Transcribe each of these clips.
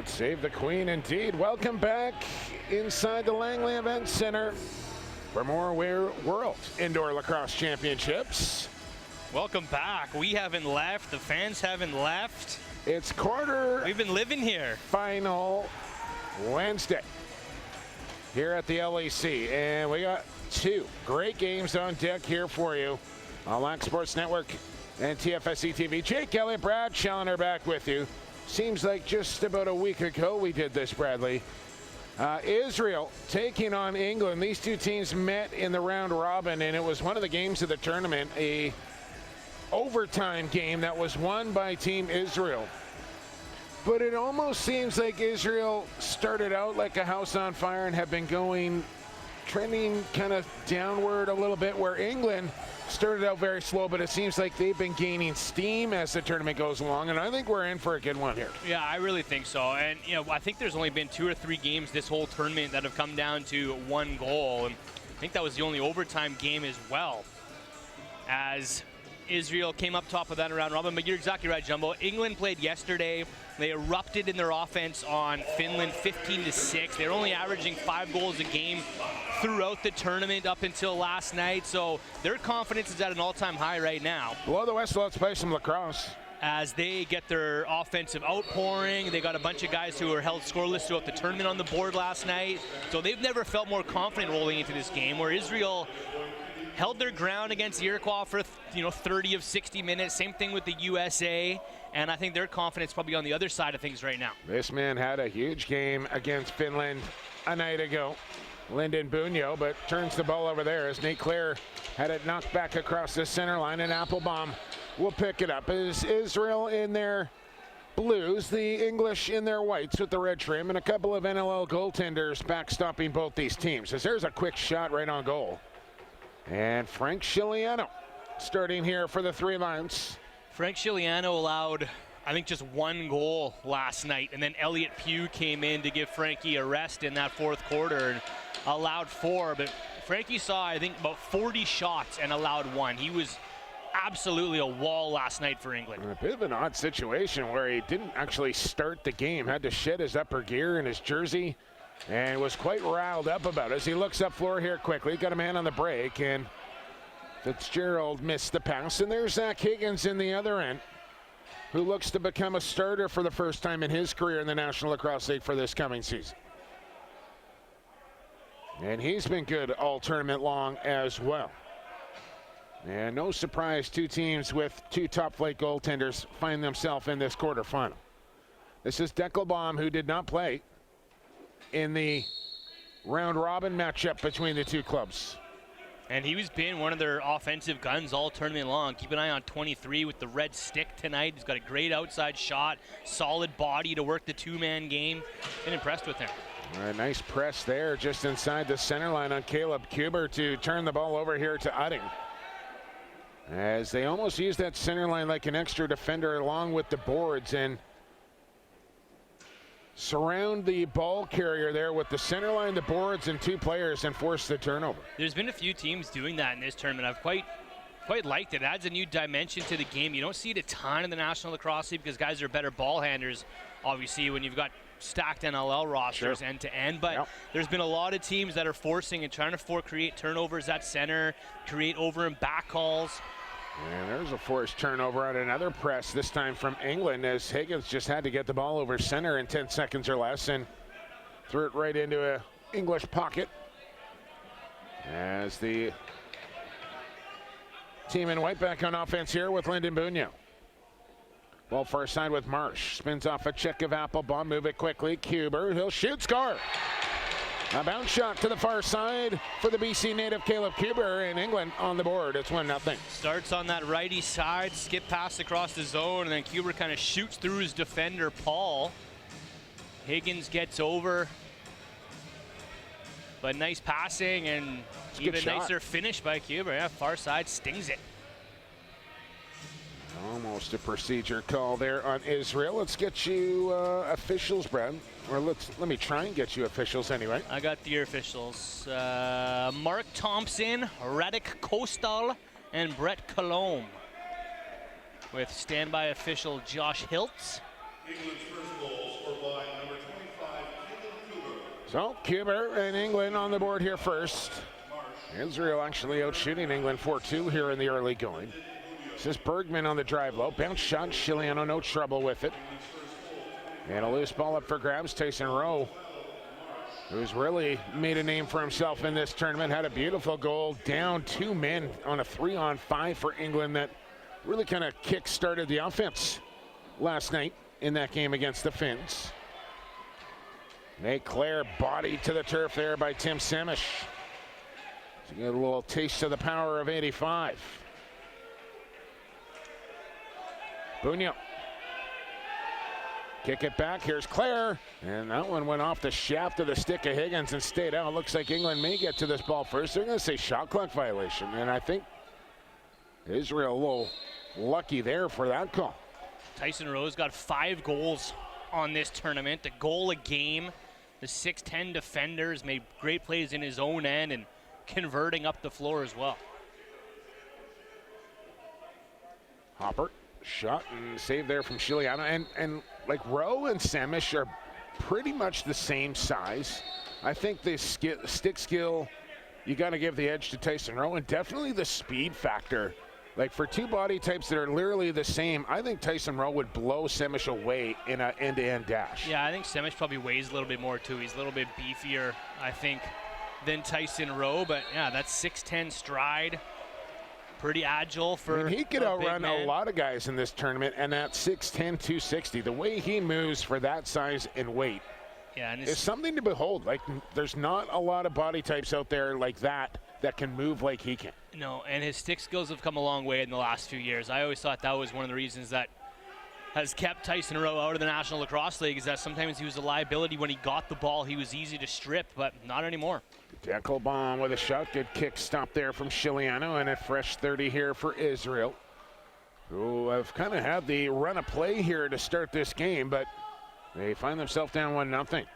Save the Queen indeed. Welcome back inside the Langley Event Center for more World Indoor Lacrosse Championships. Welcome back. We haven't left. The fans haven't left. It's quarter. We've been living here. Final Wednesday here at the LAC, and we got two great games on deck here for you on Lac Sports Network and TFSC TV. Jake Elliott, Brad Challoner back with you. Seems like just about a week ago we did this, Bradley. Israel taking on England. These two teams met in the round robin, and it was one of the games of the tournament, a overtime game that was won by Team Israel. But it almost seems like Israel started out like a house on fire and have been trending kind of downward a little bit, where England started out very slow, but it seems like they've been gaining steam as the tournament goes along, and I think we're in for a good one here. Yeah, I really think so. And, I think there's only been 2 or 3 games this whole tournament that have come down to 1 goal, and I think that was the only overtime game as well, as Israel came up top of that round robin. But you're exactly right, Jumbo. England played yesterday. They erupted in their offense on Finland 15-6. They're only averaging 5 goals a game throughout the tournament up until last night, so their confidence is at an all-time high right now. Below the whistle, let's play some lacrosse. As they get their offensive outpouring, they got a bunch of guys who were held scoreless throughout the tournament on the board last night, so they've never felt more confident rolling into this game, where Israel held their ground against the Iroquois for 30 of 60 minutes. Same thing with the USA, and I think their confidence probably on the other side of things right now. This man had a huge game against Finland a night ago, Lyndon Bunyo, but turns the ball over there as Nate Clare had it knocked back across the center line, and Applebaum will pick it up. Is Israel in their blues, the English in their whites with the red trim, and a couple of NLL goaltenders backstopping both these teams. As there's a quick shot right on goal. And Frank Chiliano starting here for the Three Lions. Frank Chiliano allowed, I think, just 1 goal last night, and then Elliot Pugh came in to give Frankie a rest in that 4th quarter and allowed 4, but Frankie saw, I think, about 40 shots and allowed 1. He was absolutely a wall last night for England. A bit of an odd situation where he didn't actually start the game, had to shed his upper gear and his jersey, and was quite riled up about it. As he looks up floor here quickly, got a man on the break, and Fitzgerald missed the pass, and there's Zach Higgins in the other end, who looks to become a starter for the first time in his career in the National Lacrosse League for this coming season. And he's been good all tournament long as well. And no surprise, 2 teams with 2 top-flight goaltenders find themselves in this quarterfinal. This is Deckelbaum, who did not play in the round-robin matchup between the 2 clubs. And he's been one of their offensive guns all tournament long. Keep an eye on 23 with the red stick tonight. He's got a great outside shot, solid body to work the 2-man game. Been impressed with him. All right, nice press there just inside the center line on Caleb Kuber to turn the ball over here to Utting. As they almost use that center line like an extra defender along with the boards and surround the ball carrier there with the center line, the boards, and 2 players and force the turnover. There's been a few teams doing that in this tournament. I've quite liked it. It adds a new dimension to the game. You don't see it a ton in the National Lacrosse League because guys are better ball handlers, obviously, when you've got stacked NLL rosters end to end, but there's been a lot of teams that are forcing and trying to create turnovers at center, create over and back calls. And there's a forced turnover on another press, this time from England, as Higgins just had to get the ball over center in 10 seconds or less and threw it right into an English pocket. As the team in white back on offense here with Lyndon Bunyo. Ball far side with Marsh. Spins off a check of Applebaum. Move it quickly. Kuber. He'll shoot. Score. A bounce shot to the far side for the BC native Caleb Kuber, and England on the board. It's 1-0. Starts on that righty side. Skip pass across the zone, and then Kuber kind of shoots through his defender, Paul. Higgins gets over. But nice passing and even nicer finish by Kuber. Yeah, far side stings it. Almost a procedure call there on Israel. Let's get you officials, Brad. Or let me try and get you officials anyway. I got the officials. Mark Thompson, Radek Kostal, and Brett Colombe. With standby official Josh Hiltz. England's first goal scored by number So Cuba and England on the board here first. Israel actually out shooting England 4-2 here in the early going. This is Bergman on the drive low. Bounce shot, Chiliano, no trouble with it. And a loose ball up for grabs. Tyson Rowe, who's really made a name for himself in this tournament, had a beautiful goal. Down 2 men on a 3-on-5 for England that really kind of kick-started the offense last night in that game against the Finns. Nate Clare body to the turf there by Tim Semish. So you get a little taste of the power of 85. Bunyo. Kick it back. Here's Clare. And that one went off the shaft of the stick of Higgins and stayed out. Looks like England may get to this ball first. They're going to say shot clock violation. And I think Israel a little lucky there for that call. Tyson Rowe's got 5 goals on this tournament. A goal a game. The 6'10 defender has made great plays in his own end and converting up the floor as well. Hopper. Shot and save there from Chiliano. And like Rowe and Semish are pretty much the same size. I think the stick skill, you got to give the edge to Tyson Rowe, and definitely the speed factor. Like for 2 body types that are literally the same, I think Tyson Rowe would blow Semish away in an end-to-end dash. Yeah, I think Semish probably weighs a little bit more too. He's a little bit beefier, I think, than Tyson Rowe. But yeah, that's 6'10 stride. Pretty agile for. I mean, he could outrun a lot of guys in this tournament, and at 6'10", 260, the way he moves for that size and weight, and is something to behold. Like, there's not a lot of body types out there like that can move like he can. No, and his stick skills have come a long way in the last few years. I always thought that was one of the reasons that has kept Tyson Rowe out of the National Lacrosse League, is that sometimes he was a liability when he got the ball. He was easy to strip, but not anymore. Deckelbaum with a shot. Good kick stop there from Chiliano, and a fresh 30 here for Israel, who have kind of had the run of play here to start this game, but they find themselves down 1-0.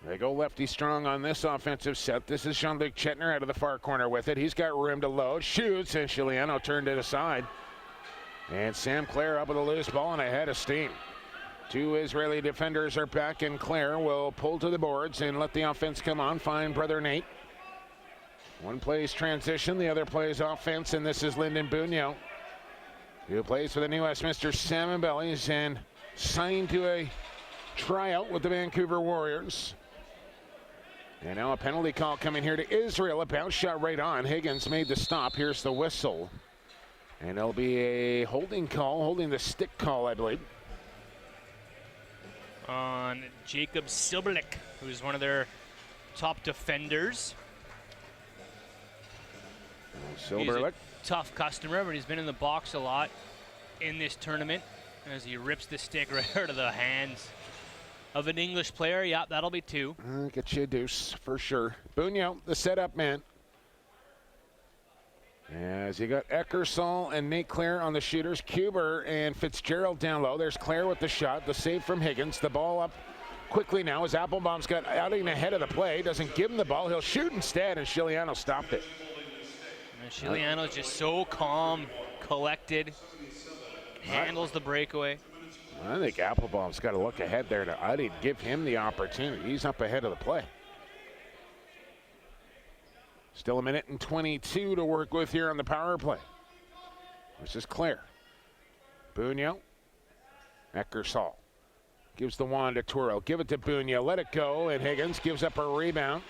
They go lefty strong on this offensive set. This is Jean-Luc Chetner out of the far corner with it. He's got room to load. Shoots, and Chiliano turned it aside. And Sam Clare up with a loose ball and a head of steam. 2 Israeli defenders are back, and Clare will pull to the boards and let the offense come on. Find brother Nate. One plays transition, the other plays offense, and this is Lyndon Bunyo, who plays for the New Westminster Salmon Bellies and signed to a tryout with the Vancouver Warriors. And now a penalty call coming here to Israel. A bounce shot right on. Higgins made the stop. Here's the whistle. And it'll be a holding call, holding the stick call, I believe. On Jacob Silberlich, who's one of their top defenders. Silberlich. He's a tough customer, but he's been in the box a lot in this tournament as he rips the stick right out of the hands of an English player. Yeah, that'll be 2. Get you a deuce for sure. Bunyo, the setup man. As you got Eckersall and Nate Clare on the shooters, Kuber and Fitzgerald down low. There's Clare with the shot, the save from Higgins. The ball up quickly now as Applebaum's got outing ahead of the play. Doesn't give him the ball. He'll shoot instead, and Chiliano stopped it. And Chiliano's just so calm, collected, handles the breakaway. I think Applebaum's got to look ahead there to Uddy, give him the opportunity. He's up ahead of the play. Still 1:22 to work with here on the power play. This is Clare. Bunyo. Eckersall gives the wand to Toro. Give it to Bunyo. Let it go. And Higgins gives up a rebound.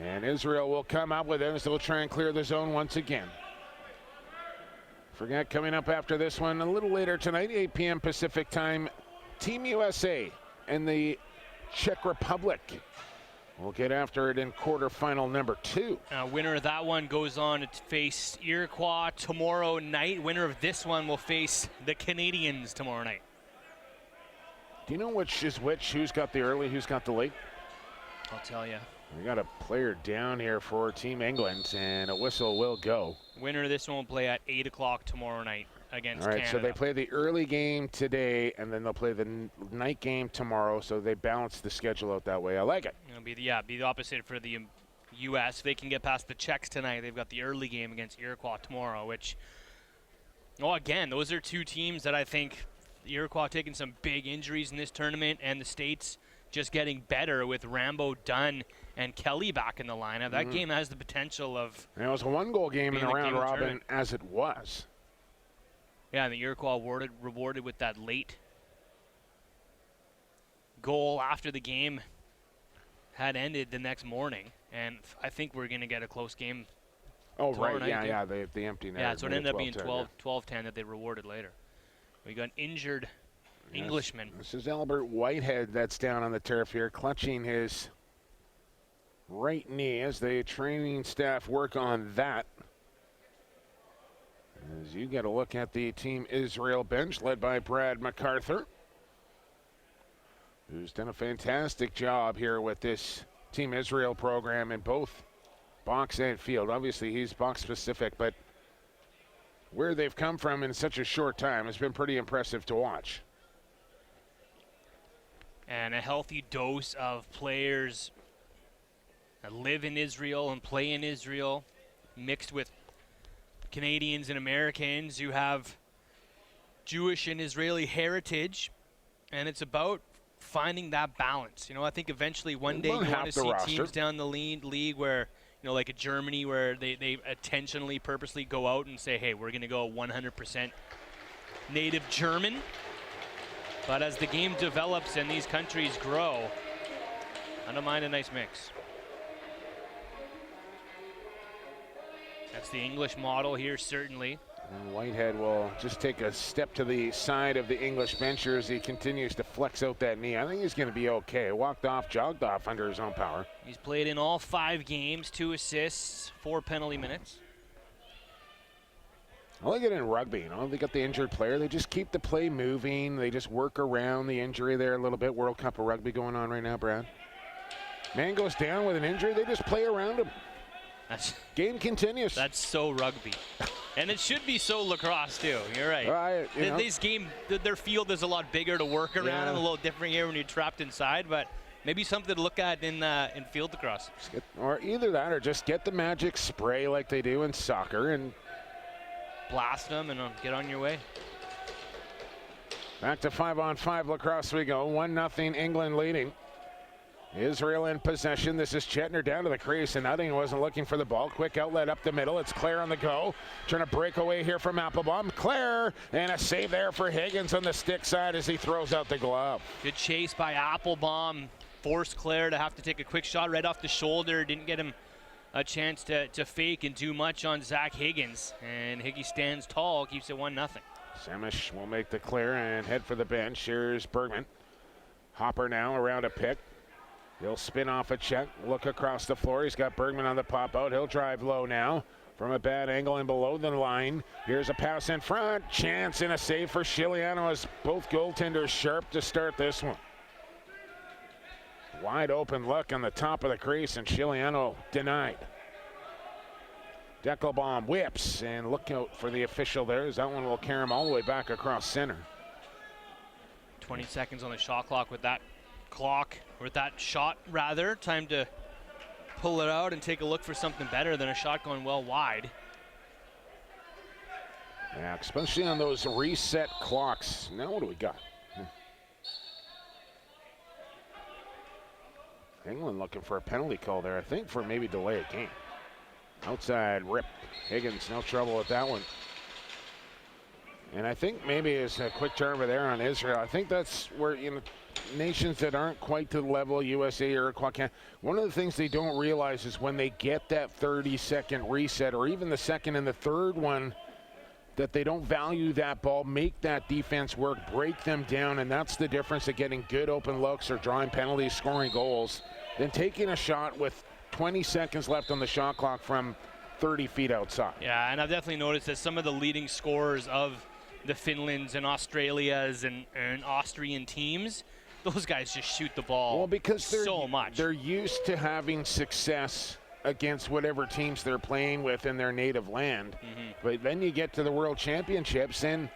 And Israel will come up with it as they'll try and clear the zone once again. Forget coming up after this one a little later tonight, 8 p.m. Pacific time. Team USA and the Czech Republic. We'll get after it in quarterfinal number 2. Winner of that one goes on to face Iroquois tomorrow night. Winner of this one will face the Canadians tomorrow night. Do you know which is which? Who's got the early, who's got the late? I'll tell you. We got a player down here for Team England, and a whistle will go. Winner of this one will play at 8 o'clock tomorrow night against Canada. Canada. So they play the early game today, and then they'll play the night game tomorrow, so they balance the schedule out that way. I like it. It'll be the opposite for the U.S. If they can get past the Czechs tonight, they've got the early game against Iroquois tomorrow, which, again, those are 2 teams that I think, The Iroquois taking some big injuries in this tournament, and the States just getting better with Rambo, Dunn, and Kelly back in the lineup. That game has the potential of... And it was a one-goal game in the round robin as it was. Yeah, and the Iroquois rewarded with that late goal after the game had ended the next morning. And I think we're going to get a close game. Oh, right. Yeah, the empty net. Yeah, so it ended up being 12-10 that they rewarded later. We got an injured Englishman. This is Albert Whitehead that's down on the turf here, clutching his right knee as the training staff work on that. As you get a look at the Team Israel bench led by Brad MacArthur, who's done a fantastic job here with this Team Israel program in both box and field. Obviously, he's box specific, but where they've come from in such a short time has been pretty impressive to watch. And a healthy dose of players that live in Israel and play in Israel, mixed with Canadians and Americans who have Jewish and Israeli heritage. And it's about finding that balance. You know, I think eventually one day you want to see teams down the league where, you know, like a Germany where they intentionally, purposely go out and say, hey, we're going to go 100% native German. But as the game develops and these countries grow, I don't mind a nice mix. That's the English model here, certainly. And Whitehead will just take a step to the side of the English bencher as he continues to flex out that knee. I think he's going to be okay. Walked off, jogged off under his own power. He's played in all 5 games, 2 assists, 4 penalty minutes. I like it in rugby, you know, they got the injured player. They just keep the play moving. They just work around the injury there a little bit. World Cup of Rugby going on right now, Brad. Man goes down with an injury, they just play around him. Game continues. That's so rugby. And it should be so lacrosse, too. You're right. This game, their field is a lot bigger to work around and a little different here when you're trapped inside, but maybe something to look at in field lacrosse. Or either that or just get the magic spray like they do in soccer and blast them and get on your way. Back to 5-on-5 lacrosse we go. 1-0 England leading. Israel in possession. This is Chetner down to the crease, and Nutting wasn't looking for the ball. Quick outlet up the middle. It's Clare on the go. Trying to break away here from Applebaum. Clare, and a save there for Higgins on the stick side as he throws out the glove. Good chase by Applebaum. Forced Clare to have to take a quick shot right off the shoulder. Didn't get him a chance to fake and do much on Zach Higgins. And Higgy stands tall, keeps it 1-0. Samish will make the clear and head for the bench. Here's Bergman. Hopper now around a pick. He'll spin off a check, look across the floor. He's got Bergman on the pop out. He'll drive low now from a bad angle and below the line. Here's a pass in front. Chance and a save for Chiliano as both goaltenders sharp to start this one. Wide open look on the top of the crease, and Chiliano denied. Deckelbaum whips, and look out for the official there, as that one will carry him all the way back across center. 20 seconds on the shot clock with that shot rather. Time to pull it out and take a look for something better than a shot going well wide. Yeah, especially on those reset clocks. Now what do we got? England looking for a penalty call there, I think, for maybe delay a game. Outside rip. Higgins, no trouble with that one. And I think maybe it's a quick turn over there on Israel. I think that's where, you know, nations that aren't quite to the level USA or Iroquois, one of the things they don't realize is when they get that 30-second reset, or even the second and the third one, that they don't value that ball, make that defense work, break them down, and that's the difference of getting good open looks or drawing penalties, scoring goals, than taking a shot with 20 seconds left on the shot clock from 30 feet outside. Yeah, and I've definitely noticed that some of the leading scorers of the Finlands and Australias and Austrian teams, those guys just shoot the ball because so much. They're used to having success against whatever teams they're playing with in their native land. But then you get to the World Championships, and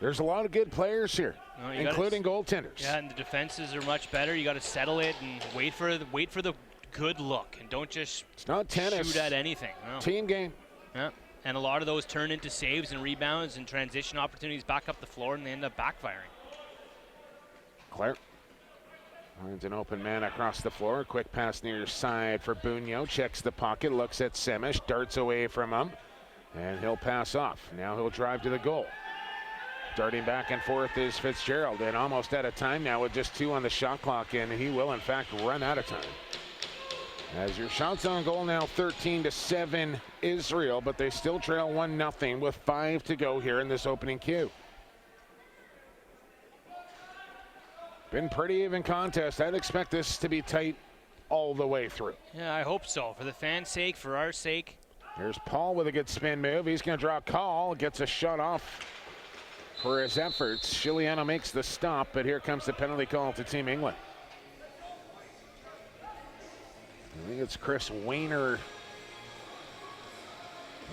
there's a lot of good players here, including goaltenders. Yeah, and the defenses are much better. You got to settle it and wait for the good look, and don't just it's not tennis. Shoot at anything. No. Team game. Yeah, and a lot of those turn into saves and rebounds and transition opportunities back up the floor, and they end up backfiring. Claire. Finds an open man across the floor. Quick pass near side for Bunyo. Checks the pocket, looks at Semish, darts away from him, and he'll pass off. Now he'll drive to the goal. Darting back and forth is Fitzgerald, and almost out of time now with just 2 on the shot clock, and he will in fact run out of time. As your shots on goal now 13-7 Israel, but they still trail 1-0 with 5 to go here in this opening cue. Been pretty even contest. I'd expect this to be tight all the way through. Yeah, I hope so. For the fans' sake, for our sake. Here's Paul with a good spin move. He's going to draw a call. Gets a shot off for his efforts. Chiliano makes the stop, but here comes the penalty call to Team England. I think it's Chris Wayner.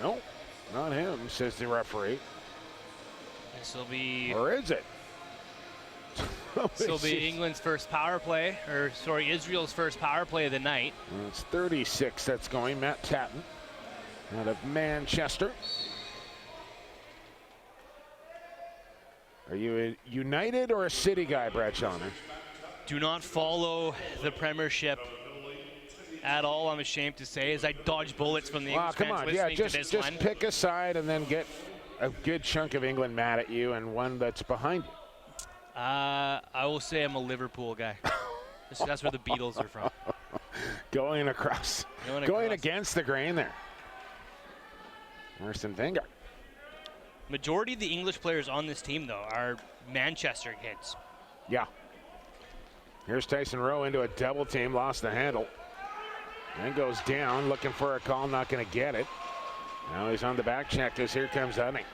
Nope, not him, says the referee. This will be... Or is it? This will be England's first power play, or sorry, Israel's first power play of the night. Well, it's 36 that's going. Matt Tatton out of Manchester. Are you a United or a City guy, Brad Chalmers? Do not follow the Premiership at all, I'm ashamed to say, as I dodge bullets from the English come fans on, listening yeah, to this just one. Pick a side and then get a good chunk of England mad at you and one that's behind you. I will say I'm a Liverpool guy. That's where the Beatles are from. Going across. Going against the grain there. Arsene Wenger. Majority of the English players on this team, though, are Manchester kids. Yeah. Here's Tyson Rowe into a double team, lost the handle. Then goes down, looking for a call, not going to get it. Now he's on the back check as here comes Hunting.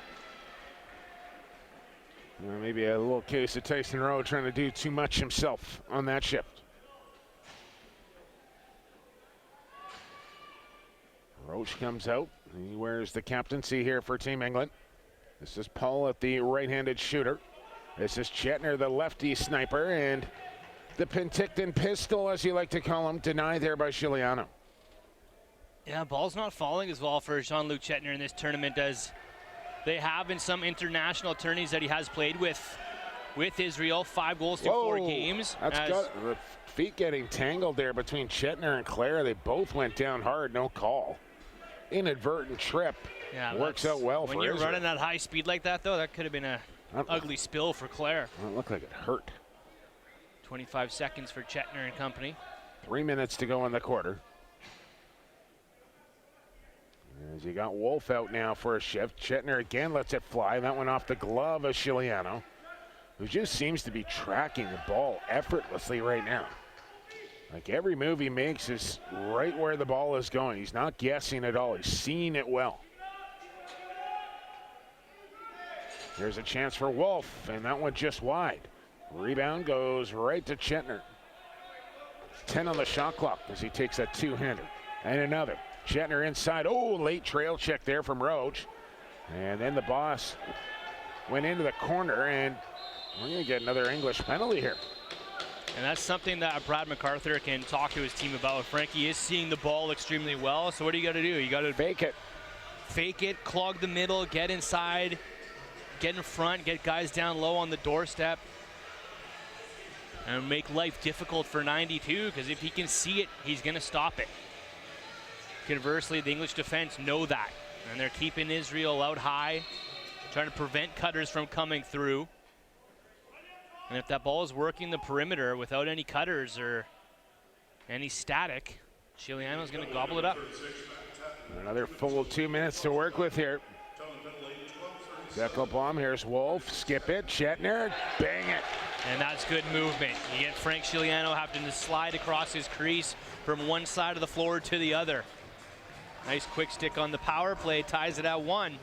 Maybe a little case of Tyson Rowe trying to do too much himself on that shift. Roach comes out. He wears the captaincy here for Team England. This is Paul at the right-handed shooter. This is Chetner, the lefty sniper, and the Penticton pistol, as you like to call him, denied there by Chiliano. Yeah, ball's not falling as well for Jean-Luc Chetner in this tournament as they have in some international tourneys that he has played with Israel. 5 goals through 4 games. That's got the feet getting tangled there between Chetner and Claire. They both went down hard, no call. Inadvertent trip. Yeah, works out well for Israel. When you're running at high speed like that, though, that could have been an ugly spill for Claire. Well, it looked like it hurt. 25 seconds for Chetner and company. 3 minutes to go in the quarter. As you got Wolf out now for a shift. Chetner again lets it fly. That one off the glove of Chiliano, who just seems to be tracking the ball effortlessly right now. Like every move he makes is right where the ball is going. He's not guessing at all. He's seeing it well. Here's a chance for Wolf, and that one just wide. Rebound goes right to Chetner. 10 on the shot clock as he takes that two-hander. And another. Chetner inside. Oh, late trail check there from Roach. And then the boss went into the corner, and we're going to get another English penalty here. And that's something that Brad MacArthur can talk to his team about. Frankie is seeing the ball extremely well, so what do you got to do? You got to fake it. Fake it, clog the middle, get inside, get in front, get guys down low on the doorstep, and make life difficult for 92, because if he can see it, he's going to stop it. Conversely, the English defense know that, and they're keeping Israel out high, trying to prevent cutters from coming through. And if that ball is working the perimeter without any cutters or any static, Chiliano's going to gobble it up. Another full 2 minutes to work with here. Deckle bomb, here's Wolf, skip it, Chetner, bang it. And that's good movement. You get Frank Chiliano having to slide across his crease from one side of the floor to the other. Nice quick stick on the power play, ties it at 1.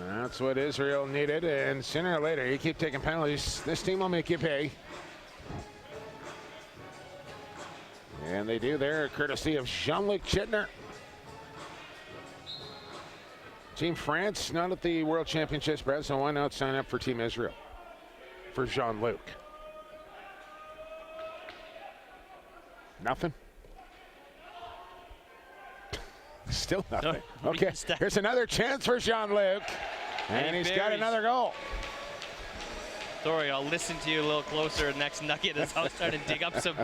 That's what Israel needed, and sooner or later, you keep taking penalties, this team will make you pay. And they do there, courtesy of Jean-Luc Chetner. Team France, not at the World Championships, Brad, so why not sign up for Team Israel for Jean-Luc? Nothing? Still nothing. No, okay, here's another chance for Jean-Luc, and he's got another goal. Sorry, I'll listen to you a little closer next nugget as I was trying to dig up some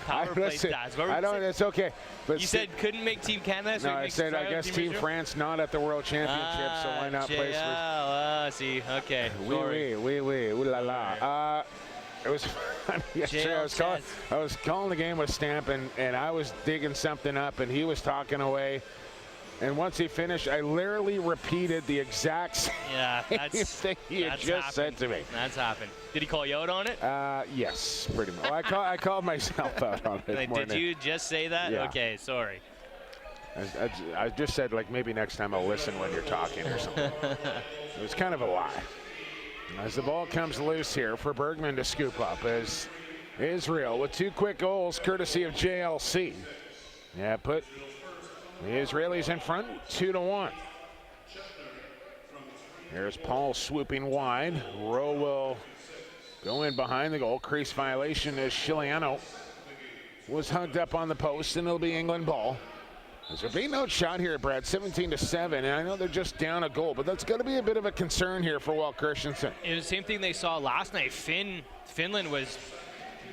power play stats. I don't. It's okay. But you said couldn't make Team Canada. So no, I said I guess Team France not at the World Championship, so why not place for? See, okay. Oui, ooh la la. It was funny yesterday. I was calling the game with Stamp, and I was digging something up, and he was talking away. And once he finished, I literally repeated the exact same thing he had just said to me. That's happened. Did he call you out on it? Yes, pretty much. Well, I called myself out on it. Did you just say that? Yeah. Okay, sorry. I just said, like, maybe next time I'll listen when you're talking or something. It was kind of a lie. As the ball comes loose here for Bergman to scoop up as Israel with 2 quick goals courtesy of JLC. Yeah, put the Israelis in front 2-1. Here's Paul swooping wide. Rowe will go in behind the goal. Crease violation as Chiliano was hugged up on the post, and it'll be England ball. There's a no shot here, Brad, 17-7, and I know they're just down a goal, but that's got to be a bit of a concern here for Walt Christensen. It was the same thing they saw last night. Finland was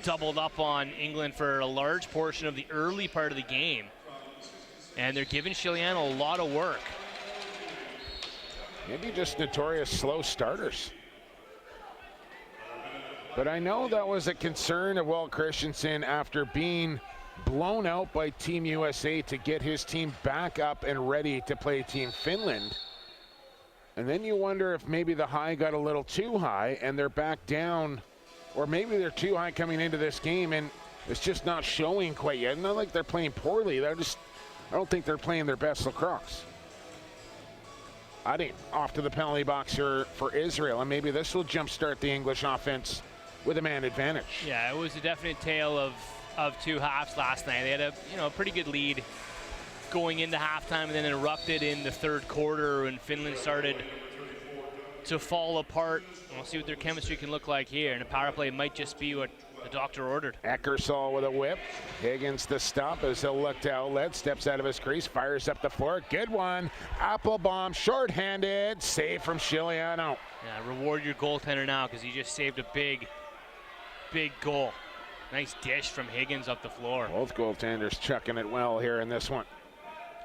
doubled up on England for a large portion of the early part of the game, and they're giving Chiliano a lot of work. Maybe just notorious slow starters. But I know that was a concern of Walt Christensen after being blown out by Team USA to get his team back up and ready to play Team Finland. And then you wonder if maybe the high got a little too high and they're back down, or maybe they're too high coming into this game and it's just not showing quite yet. Not like they're playing poorly. I don't think they're playing their best lacrosse. I think off to the penalty box here for Israel, and maybe this will jumpstart the English offense with a man advantage. Yeah, it was a definite tale of 2 halves last night. They had a pretty good lead going into halftime, and then erupted in the third quarter when Finland started to fall apart. We'll see what their chemistry can look like here, and the power play might just be what the doctor ordered. Eckersall with a whip. Higgins the stop as he'll look to outlet. Steps out of his crease, fires up the floor. Good one. Applebaum short-handed. Save from Chiliano. Yeah, reward your goaltender now because he just saved a big goal. Nice dish from Higgins up the floor. Both goaltenders chucking it well here in this one.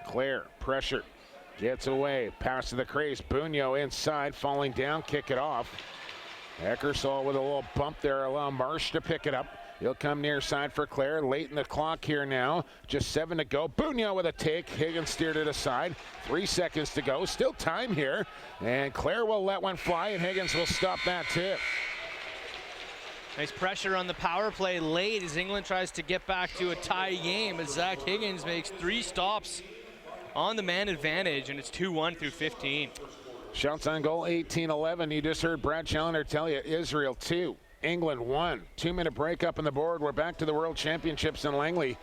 Claire, pressure, gets away. Pass to the crease. Bunyo inside, falling down, kick it off. Eckersall with a little bump there, allow Marsh to pick it up. He'll come near side for Claire. Late in the clock here now. Just 7 to go. Bunyo with a take. Higgins steered it aside. 3 seconds to go. Still time here. And Claire will let one fly, and Higgins will stop that tip. Nice pressure on the power play late as England tries to get back to a tie game as Zach Higgins makes 3 stops on the man advantage, and it's 2-1 through 15. Shots on goal 18-11. You just heard Brad Challenger tell you Israel 2, England 1. 2-minute break up on the board. We're back to the World Championships in Langley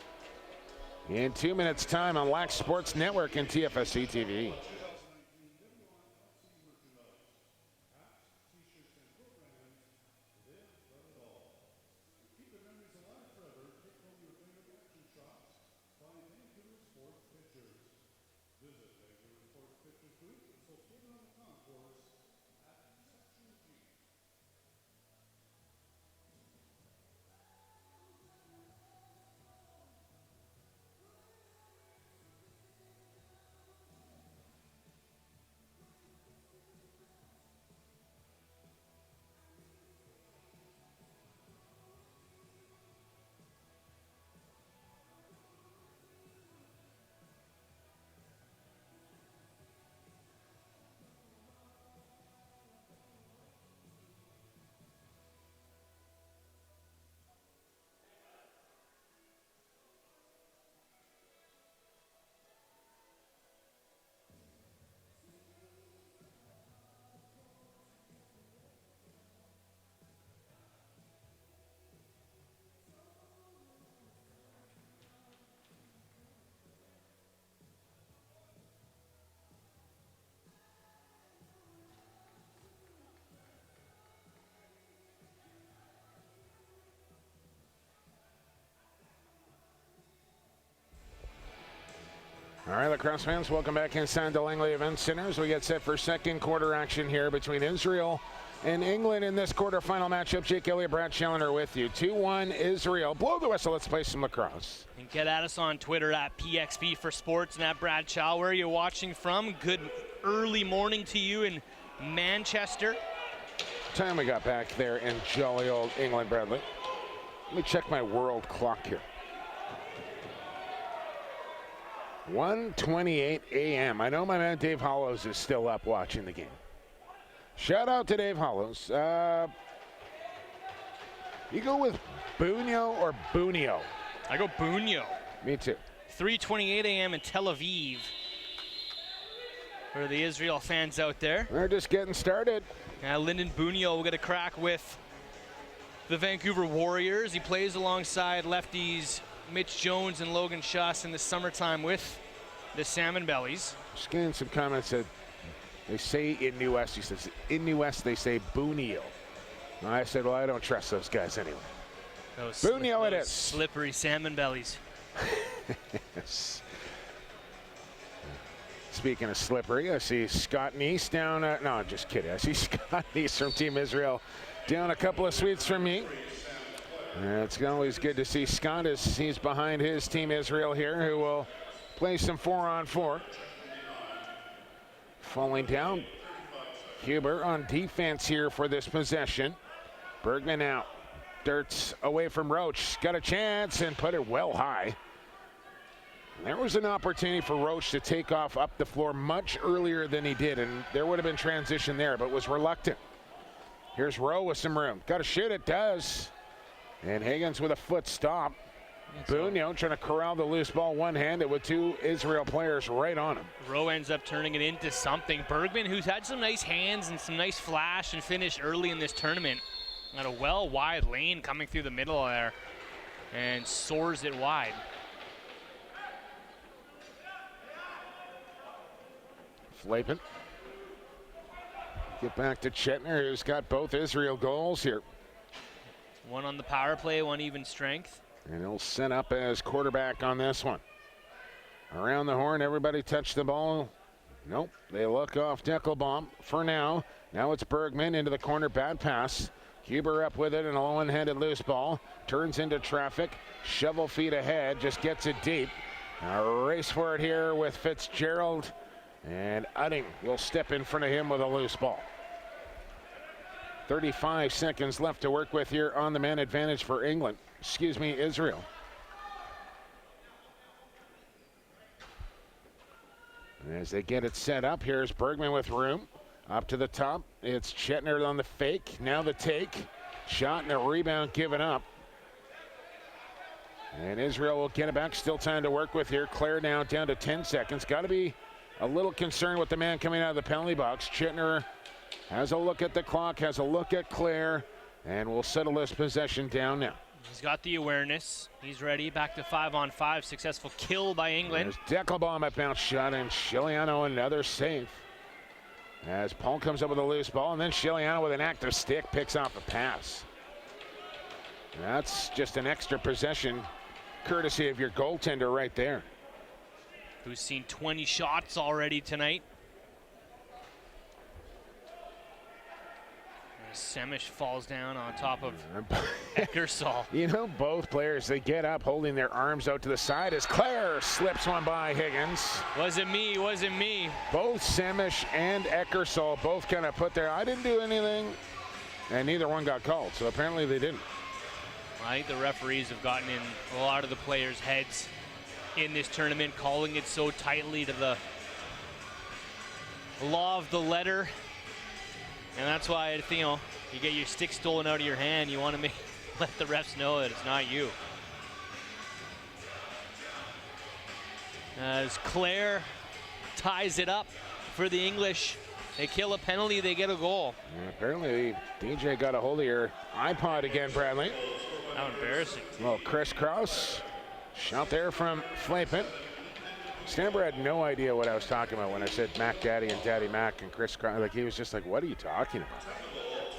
in 2 minutes time on Lac Sports Network and TFSC TV. All right, lacrosse fans, welcome back inside the Langley Event Center as we get set for second quarter action here between Israel and England in this quarterfinal matchup. Jake Elliott, Brad Challoner with you. 2-1 Israel. Blow the whistle. Let's play some lacrosse. And get at us on Twitter at PXB for Sports and at Brad Chow. Where are you watching from? Good early morning to you in Manchester. Time we got back there in jolly old England, Bradley. Let me check my world clock here. 1:28 a.m. I know my man Dave Hollows is still up watching the game. Shout out to Dave Hollows. You go with Bunyo or Bunio? I go Bunyo. Me too. 3:28 a.m. in Tel Aviv. For the Israel fans out there. We're just getting started. Lyndon Bunyo will get a crack with the Vancouver Warriors. He plays alongside lefties Mitch Jones and Logan Schuss in the summertime with the Salmon Bellies. Just getting some comments that they say in New West. He says in New West they say Bunio. And I said, well, I don't trust those guys anyway. Bunio it is. Slippery Salmon Bellies. Yes. Speaking of slippery, I see Scott Neese down. No, I'm just kidding. I see Scott Neese from Team Israel down a couple of suites from me. It's always good to see Scott as he's behind his Team Israel here, who will play some 4-on-4. Falling down. Huber on defense here for this possession. Bergman out. Dirt's away from Roach. Got a chance and put it well high. There was an opportunity for Roach to take off up the floor much earlier than he did, and there would have been transition there, but was reluctant. Here's Rowe with some room. Got to shoot, it does. And Higgins with a foot stop. Bunyo trying to corral the loose ball one-handed with two Israel players right on him. Rowe ends up turning it into something. Bergman, who's had some nice hands and some nice flash and finish early in this tournament, got a wide lane coming through the middle there and soars it wide. Flapen. Get back to Chetner, who's got both Israel goals here. One on the power play, one even strength. And he'll set up as quarterback on this one. Around the horn, everybody touched the ball. Nope, they look off Deckelbaum for now. Now it's Bergman into the corner, bad pass. Huber up with it and a one-handed loose ball. Turns into traffic, shovel feet ahead, just gets it deep. A race for it here with Fitzgerald. And Utting will step in front of him with a loose ball. 35 seconds left to work with here on the man advantage for England. Excuse me, Israel. And as they get it set up, here's Bergman with room. Up to the top, it's Chetner on the fake. Now the take. Shot and a rebound given up. And Israel will get it back. Still time to work with here. Claire now down to 10 seconds. Got to be a little concerned with the man coming out of the penalty box. Chetner has a look at the clock, has a look at Claire, and will settle this possession down now. He's got the awareness. He's ready. Back to 5-on-5. Successful kill by England. There's Deckelbaum at bounce shot, and Shiliano another save. As Paul comes up with a loose ball, and then Shiliano with an active stick picks off a pass. That's just an extra possession, courtesy of your goaltender right there. Who's seen 20 shots already tonight. Semish falls down on top of Eckersall. You know, both players, they get up holding their arms out to the side as Claire slips one by Higgins. Wasn't me, wasn't me. Both Semish and Eckersall both kind of put their, I didn't do anything, and neither one got called, so apparently they didn't. I think the referees have gotten in a lot of the players' heads in this tournament, calling it so tightly to the law of the letter. And that's why, you know, you get your stick stolen out of your hand, you want to let the refs know that it's not you. As Claire ties it up for the English, they kill a penalty, they get a goal. And apparently, DJ got a hold of your iPod again, Bradley. How embarrassing. Well, crisscross. Shot there from Flapen. Stamber had no idea what I was talking about when I said Mac Daddy and Daddy Mac and Chris Cross. Like, he was just like, what are you talking about?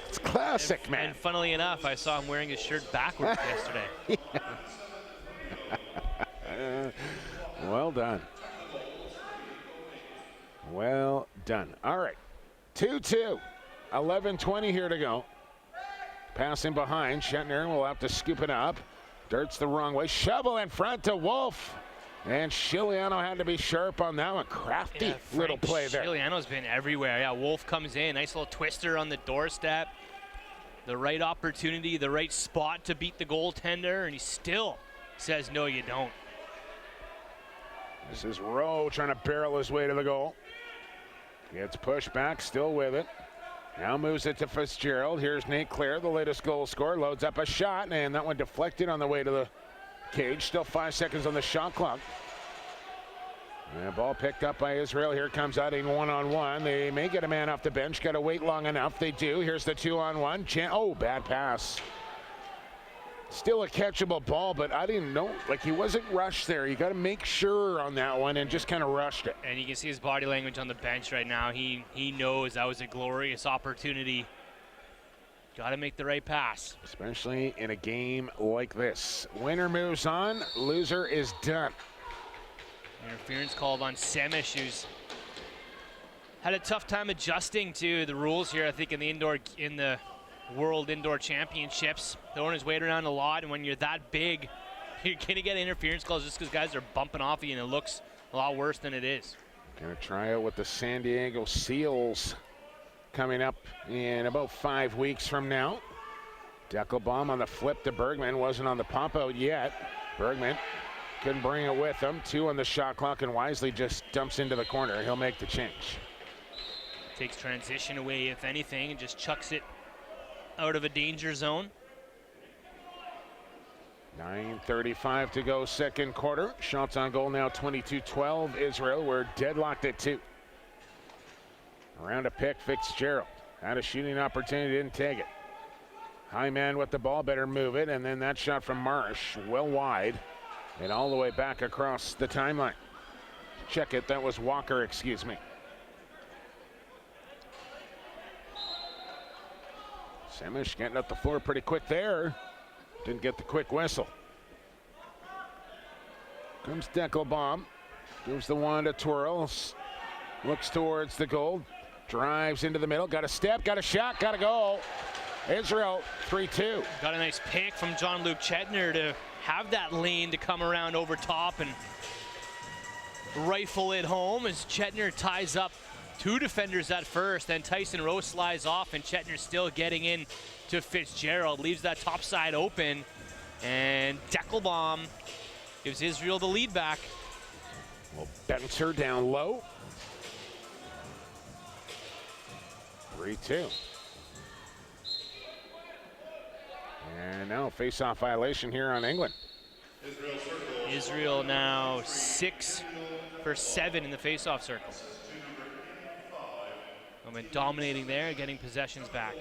It's classic, man. And funnily enough, I saw him wearing his shirt backwards yesterday. Well done. Well done. All right. 2-2. 11:20 here to go. Passing behind, Shetner will have to scoop it up. Dirt's the wrong way. Shovel in front to Wolf. And Chiliano had to be sharp on that one. Crafty little play there. Chiliano's been everywhere. Yeah, Wolf comes in. Nice little twister on the doorstep. The right opportunity, the right spot to beat the goaltender, and he still says, no, you don't. This is Rowe trying to barrel his way to the goal. Gets pushed back, still with it. Now moves it to Fitzgerald. Here's Nate Claire, the latest goal scorer. Loads up a shot, and that one deflected on the way to the cage. Still 5 seconds on the shot clock. And ball picked up by Israel. Here comes Adding one-on-one. They may get a man off the bench. Got to wait long enough. They do. Here's the 2-on-1. Oh, bad pass. Still a catchable ball, but I didn't know. Like, he wasn't rushed there. You got to make sure on that one and just kind of rushed it. And you can see his body language on the bench right now. He knows that was a glorious opportunity. Got to make the right pass. Especially in a game like this. Winner moves on. Loser is done. Interference called on Semish, who's had a tough time adjusting to the rules here. I think in the World Indoor Championships, throwing his weight around a lot, and when you're that big, you're gonna get interference calls just because guys are bumping off you, and it looks a lot worse than it is. Gonna try out with the San Diego Seals coming up in about 5 weeks from now. Deckelbaum on the flip to Bergman, wasn't on the pop out yet. Bergman couldn't bring it with him. 2 on the shot clock, and Wisely just dumps into the corner. He'll make the change. Takes transition away, if anything, and just chucks it out of a danger zone. 9:35 to go, second quarter. Shots on goal now 22-12. Israel, we're deadlocked at 2. Around a pick, Fitzgerald. Had a shooting opportunity, didn't take it. High man with the ball, better move it. And then that shot from Marsh, well wide. And all the way back across the timeline. Check it, that was Walker, excuse me. Semish getting up the floor pretty quick there. Didn't get the quick whistle. Comes Deckelbaum. Gives the one to Twirls. Looks towards the goal. Drives into the middle. Got a step, got a shot, got a goal. Israel 3-2. Got a nice pick from Jean-Luc Chetner to have that lane to come around over top and rifle it home as Chetner ties up 2 defenders at first. Then Tyson Rowe slides off, and Chetner still getting in to Fitzgerald. Leaves that top side open, and Deckelbaum gives Israel the lead back. Well, Benser down low. 3-2. And now face-off violation here on England. Israel now 6 for 7 in the face-off circle. Been dominating there, getting possessions back.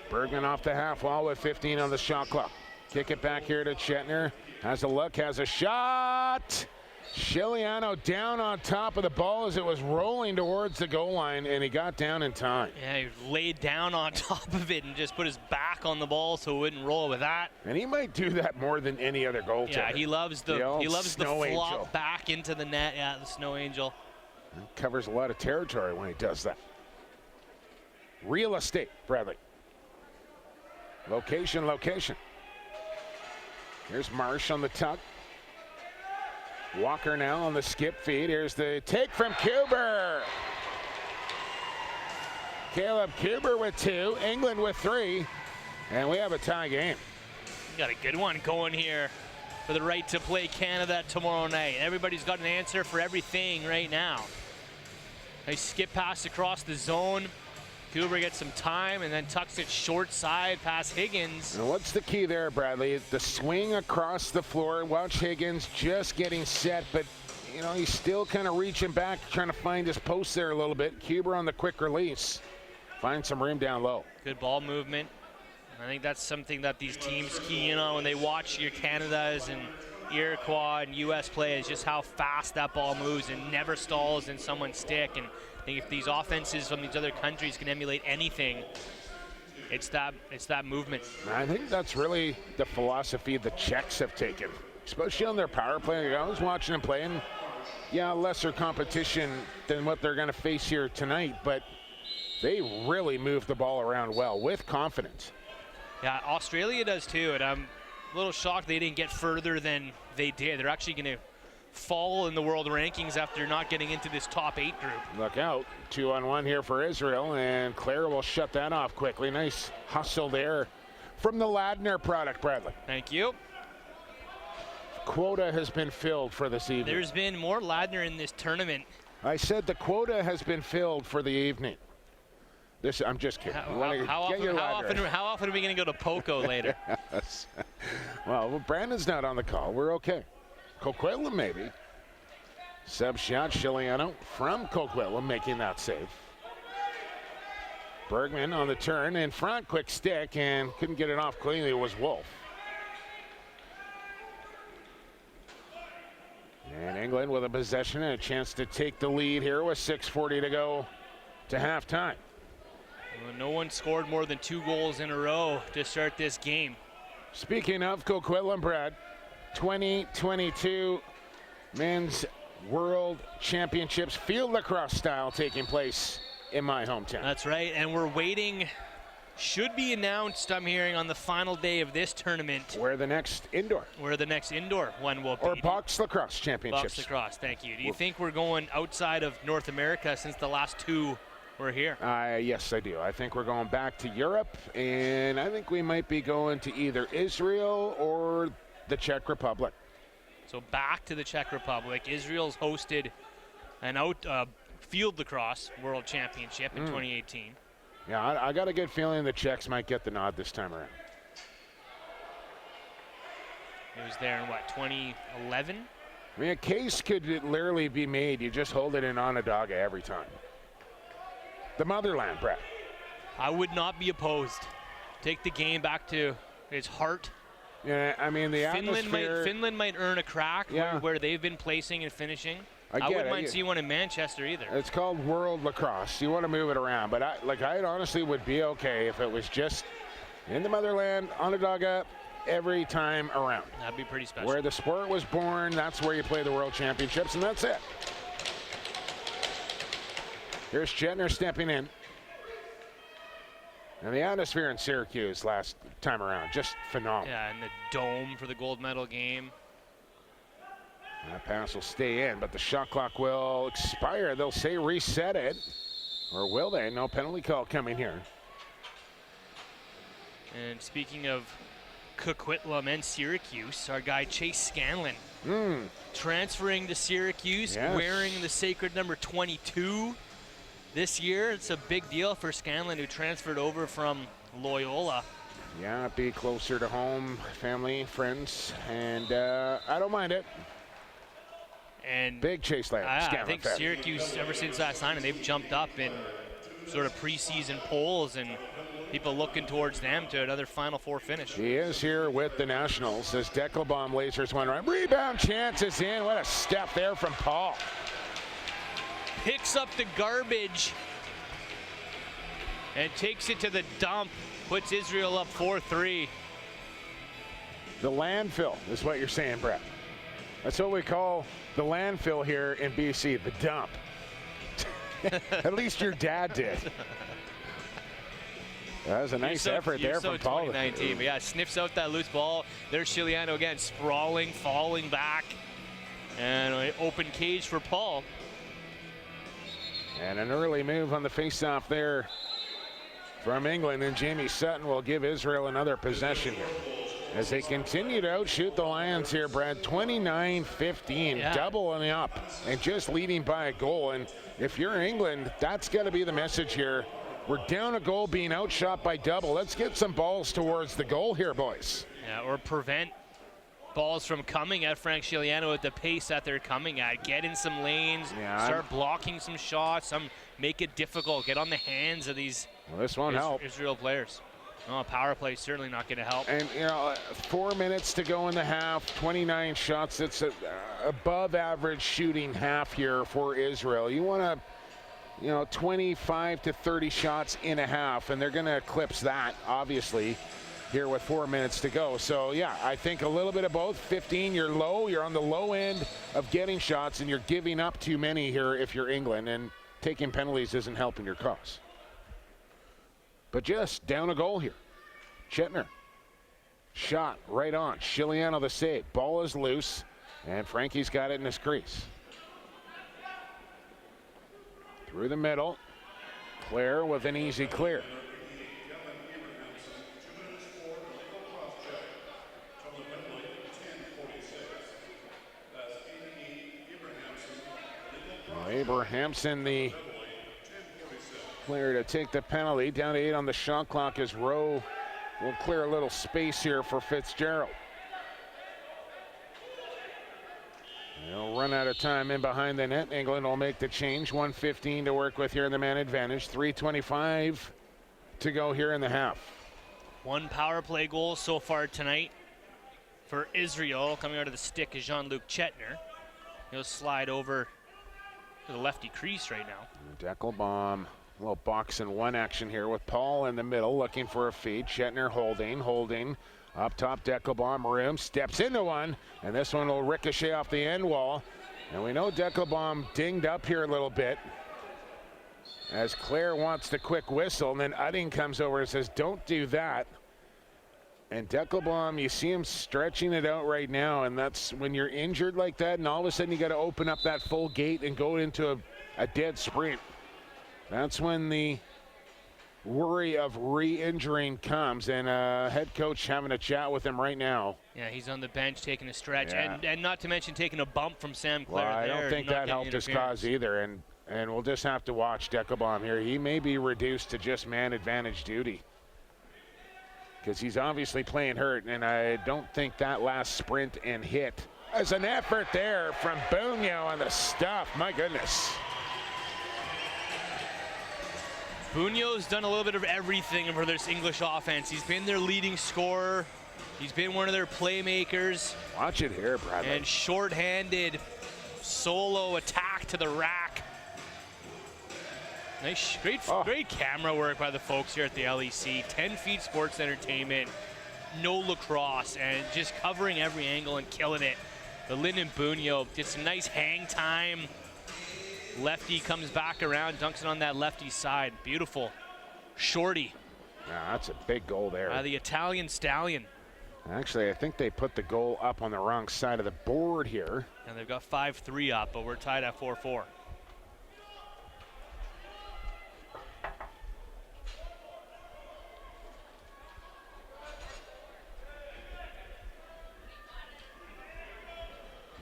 Bergman off the half wall with 15 on the shot clock. Kick it back here to Chetner. Has a look, has a shot. Chiliano down on top of the ball as it was rolling towards the goal line, and he got down in time. Yeah, he laid down on top of it and just put his back on the ball so it wouldn't roll with that. And he might do that more than any other goaltender. Yeah, he loves the flop angel. back into the net. Yeah, the snow angel. It covers a lot of territory when he does that. Real estate, Bradley. Location, location. Here's Marsh on the tuck. Walker now on the skip feed. Here's the take from Kuber. Caleb Kuber with 2, England with 3, and we have a tie game. Got a good one going here for the right to play Canada tomorrow night. Everybody's got an answer for everything right now. Nice skip pass across the zone. Kuber gets some time and then tucks it short side past Higgins. And what's the key there, Bradley? The swing across the floor. Watch Higgins just getting set, but you know, he's still kind of reaching back, trying to find his post there a little bit. Kuber on the quick release. Find some room down low. Good ball movement. I think that's something that these teams key in on when they watch your Canadas and Iroquois and U.S. play, is just how fast that ball moves and never stalls in someone's stick. And I think if these offenses from these other countries can emulate anything, it's that movement. I think that's really the philosophy the Czechs have taken, especially on their power play. I was watching them play, and yeah, lesser competition than what they're going to face here tonight, but they really move the ball around well with confidence. Yeah, Australia does too, and I'm a little shocked they didn't get further than they did. They're actually going to fall in the world rankings after not getting into this top 8 group. Look out, 2-on-1 here for Israel, and Claire will shut that off quickly. Nice hustle there from the Ladner product, Bradley. Thank you. Quota has been filled for this evening. There's been more Ladner in this tournament. I said the quota has been filled for the evening. I'm just kidding. How often are we going to go to Poco later? Yes. Well, Brandon's not on the call. We're okay. Coquitlam maybe. Sub shot, Chiliano from Coquitlam making that save. Bergman on the turn in front, quick stick, and couldn't get it off cleanly. It was Wolf. And England with a possession and a chance to take the lead here with 6:40 to go to halftime. Well, no one scored more than 2 goals in a row to start this game. Speaking of Coquitlam, Brad, 2022 Men's World Championships field lacrosse style taking place in my hometown. That's right, and we're waiting. Should be announced, I'm hearing, on the final day of this tournament. Where the next indoor one will be. Or box lacrosse championships. Box lacrosse, thank you. Do you think we're going outside of North America since the last 2 were here? Yes, I do. I think we're going back to Europe, and I think we might be going to either Israel or the Czech Republic. So back to the Czech Republic. Israel's hosted an field lacrosse world championship in 2018. Yeah, I got a good feeling the Czechs might get the nod this time around. It was there in, 2011? I mean, a case could literally be made. You just hold it in Onondaga every time. The motherland, Brett. I would not be opposed. Take the game back to its heart. Yeah, I mean, the atmosphere. Finland might earn a crack where they've been placing and finishing. I wouldn't mind seeing one in Manchester either. It's called World Lacrosse. You want to move it around, but I honestly would be okay if it was just in the motherland, Onondaga, every time around. That'd be pretty special. Where the sport was born, that's where you play the World Championships, and that's it. Here's Chetner stepping in. And the atmosphere in Syracuse last time around, just phenomenal. Yeah, and the dome for the gold medal game. That pass will stay in, but the shot clock will expire. They'll say reset it. Or will they? No penalty call coming here. And speaking of Coquitlam and Syracuse, our guy Chase Scanlon transferring to Syracuse, wearing the sacred number 22 this year. It's a big deal for Scanlon, who transferred over from Loyola. Yeah, be closer to home, family, friends, and I don't mind it. And big Chase Scanlon. I think Syracuse, ever since that signing, they've jumped up in sort of preseason polls, and people looking towards them to another Final Four finish. He is here with the Nationals as Deckelbaum lasers one right. Rebound chances in. What a step there from Paul. Picks up the garbage and takes it to the dump. Puts Israel up 4-3. The landfill is what you're saying, Brett. That's what we call the landfill here in BC, the dump. At least your dad did. That was a nice effort there from Paul. 2019, but yeah, sniffs out that loose ball. There's Chiliano again, sprawling, falling back. And an open cage for Paul. And an early move on the faceoff there from England, and Jamie Sutton will give Israel another possession here as they continue to outshoot the Lions here, Brad. 29-15, double on the up, and just leading by a goal. And if you're England, that's got to be the message here. We're down a goal, being outshot by double. Let's get some balls towards the goal here, boys. Yeah, or prevent balls from coming at Frank Chiliano at the pace that they're coming at. Get in some lanes, start blocking some shots, make it difficult. Get on the hands of these this won't help. Israel players. No, power play is certainly not going to help. And, 4 minutes to go in the half, 29 shots. It's above average shooting half here for Israel. You want to, 25 to 30 shots in a half, and they're going to eclipse that, obviously. here with 4 minutes to go. So, yeah, I think a little bit of both. 15, you're low. You're on the low end of getting shots, and you're giving up too many here if you're England, and taking penalties isn't helping your cause. But just down a goal here. Chetner. Shot right on. Chiliano the save. Ball is loose, and Frankie's got it in his crease. Through the middle. Claire with an easy clear. Abrahamson the player to take the penalty. Down to 8 on the shot clock as Rowe will clear a little space here for Fitzgerald. They'll run out of time in behind the net. England will make the change. 1:15 to work with here in the man advantage. 3:25 to go here in the half. One power play goal so far tonight for Israel. Coming out of the stick is Jean-Luc Chetner. He'll slide over to the lefty crease right now. Deckelbaum, a little box and one action here with Paul in the middle looking for a feed. Chetner holding. Up top, Deckelbaum room, steps into one, and this one will ricochet off the end wall. And we know Deckelbaum dinged up here a little bit as Claire wants the quick whistle, and then Udding comes over and says, don't do that. And Deckelbaum, you see him stretching it out right now, and that's when you're injured like that, and all of a sudden you got to open up that full gate and go into a dead sprint. That's when the worry of re-injuring comes, and head coach having a chat with him right now. Yeah, he's on the bench taking a stretch, and not to mention taking a bump from Sam Clare. Well, I don't think that helped his cause either, and we'll just have to watch Deckelbaum here. He may be reduced to just man advantage duty because he's obviously playing hurt, and I don't think that last sprint and hit as an effort there from Bunyo on the stuff. My goodness. Bunyo's done a little bit of everything for this English offense. He's been their leading scorer. He's been one of their playmakers. Watch it here, Bradley. And short-handed solo attack to the rack. Nice, great camera work by the folks here at the LEC. 10 Feet Sports Entertainment, no lacrosse, and just covering every angle and killing it. The Lyndon Bunyo did some nice hang time. Lefty comes back around, dunks it on that lefty side. Beautiful. Shorty. Yeah, that's a big goal there. The Italian Stallion. Actually, I think they put the goal up on the wrong side of the board here. And they've got 5-3 up, but we're tied at 4-4.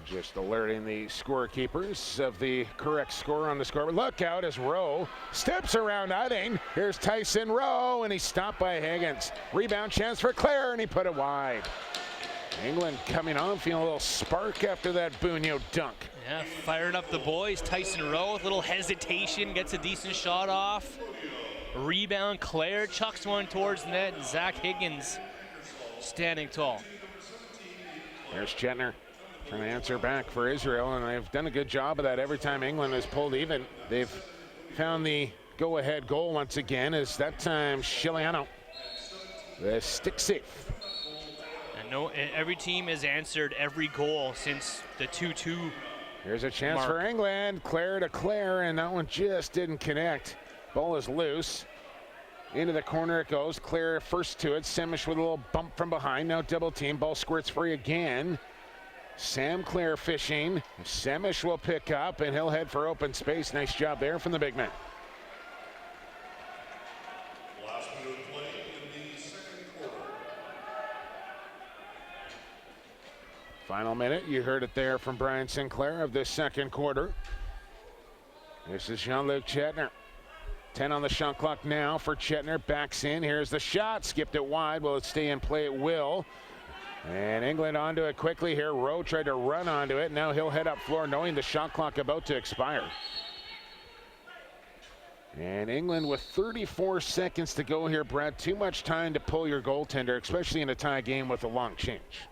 Just alerting the scorekeepers of the correct score on the scoreboard. Look out as Rowe steps around Udding. Here's Tyson Rowe, and he's stopped by Higgins. Rebound chance for Clare, and he put it wide. England coming on, feeling a little spark after that Bunyo dunk. Yeah, firing up the boys. Tyson Rowe with a little hesitation, gets a decent shot off. Rebound, Clare chucks one towards net, and Zach Higgins standing tall. There's Chetner. Trying to answer back for Israel, and they've done a good job of that every time England has pulled even. They've found the go-ahead goal once again, as that time Chiliano, the stick safe. And every team has answered every goal since the 2-2. Here's a chance mark for England. Clare to Clare, and that one just didn't connect. Ball is loose. Into the corner it goes. Clare first to it. Semish with a little bump from behind. Now double team. Ball squirts free again. Sam Clare fishing. Semish will pick up, and he'll head for open space. Nice job there from the big man. Last minute of play in the second quarter. Final minute. You heard it there from Brian Sinclair of this second quarter. This is Jean-Luc Chetner. 10 on the shot clock now for Chetner. Backs in. Here's the shot. Skipped it wide. Will it stay in play? It will. And England onto it quickly here. Rowe tried to run onto it. Now he'll head up floor knowing the shot clock about to expire. And England with 34 seconds to go here, Brad. Too much time to pull your goaltender, especially in a tie game with a long change.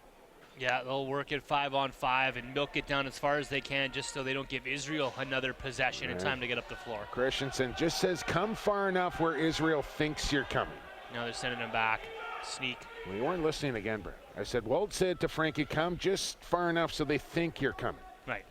Yeah, they'll work it 5-on-5 and milk it down as far as they can just so they don't give Israel another possession and time to get up the floor. Christensen just says come far enough where Israel thinks you're coming. Now they're sending him back. Sneak. Well, you weren't listening again, Brett. I said, Walt said to Frankie, come just far enough so they think you're coming. Right.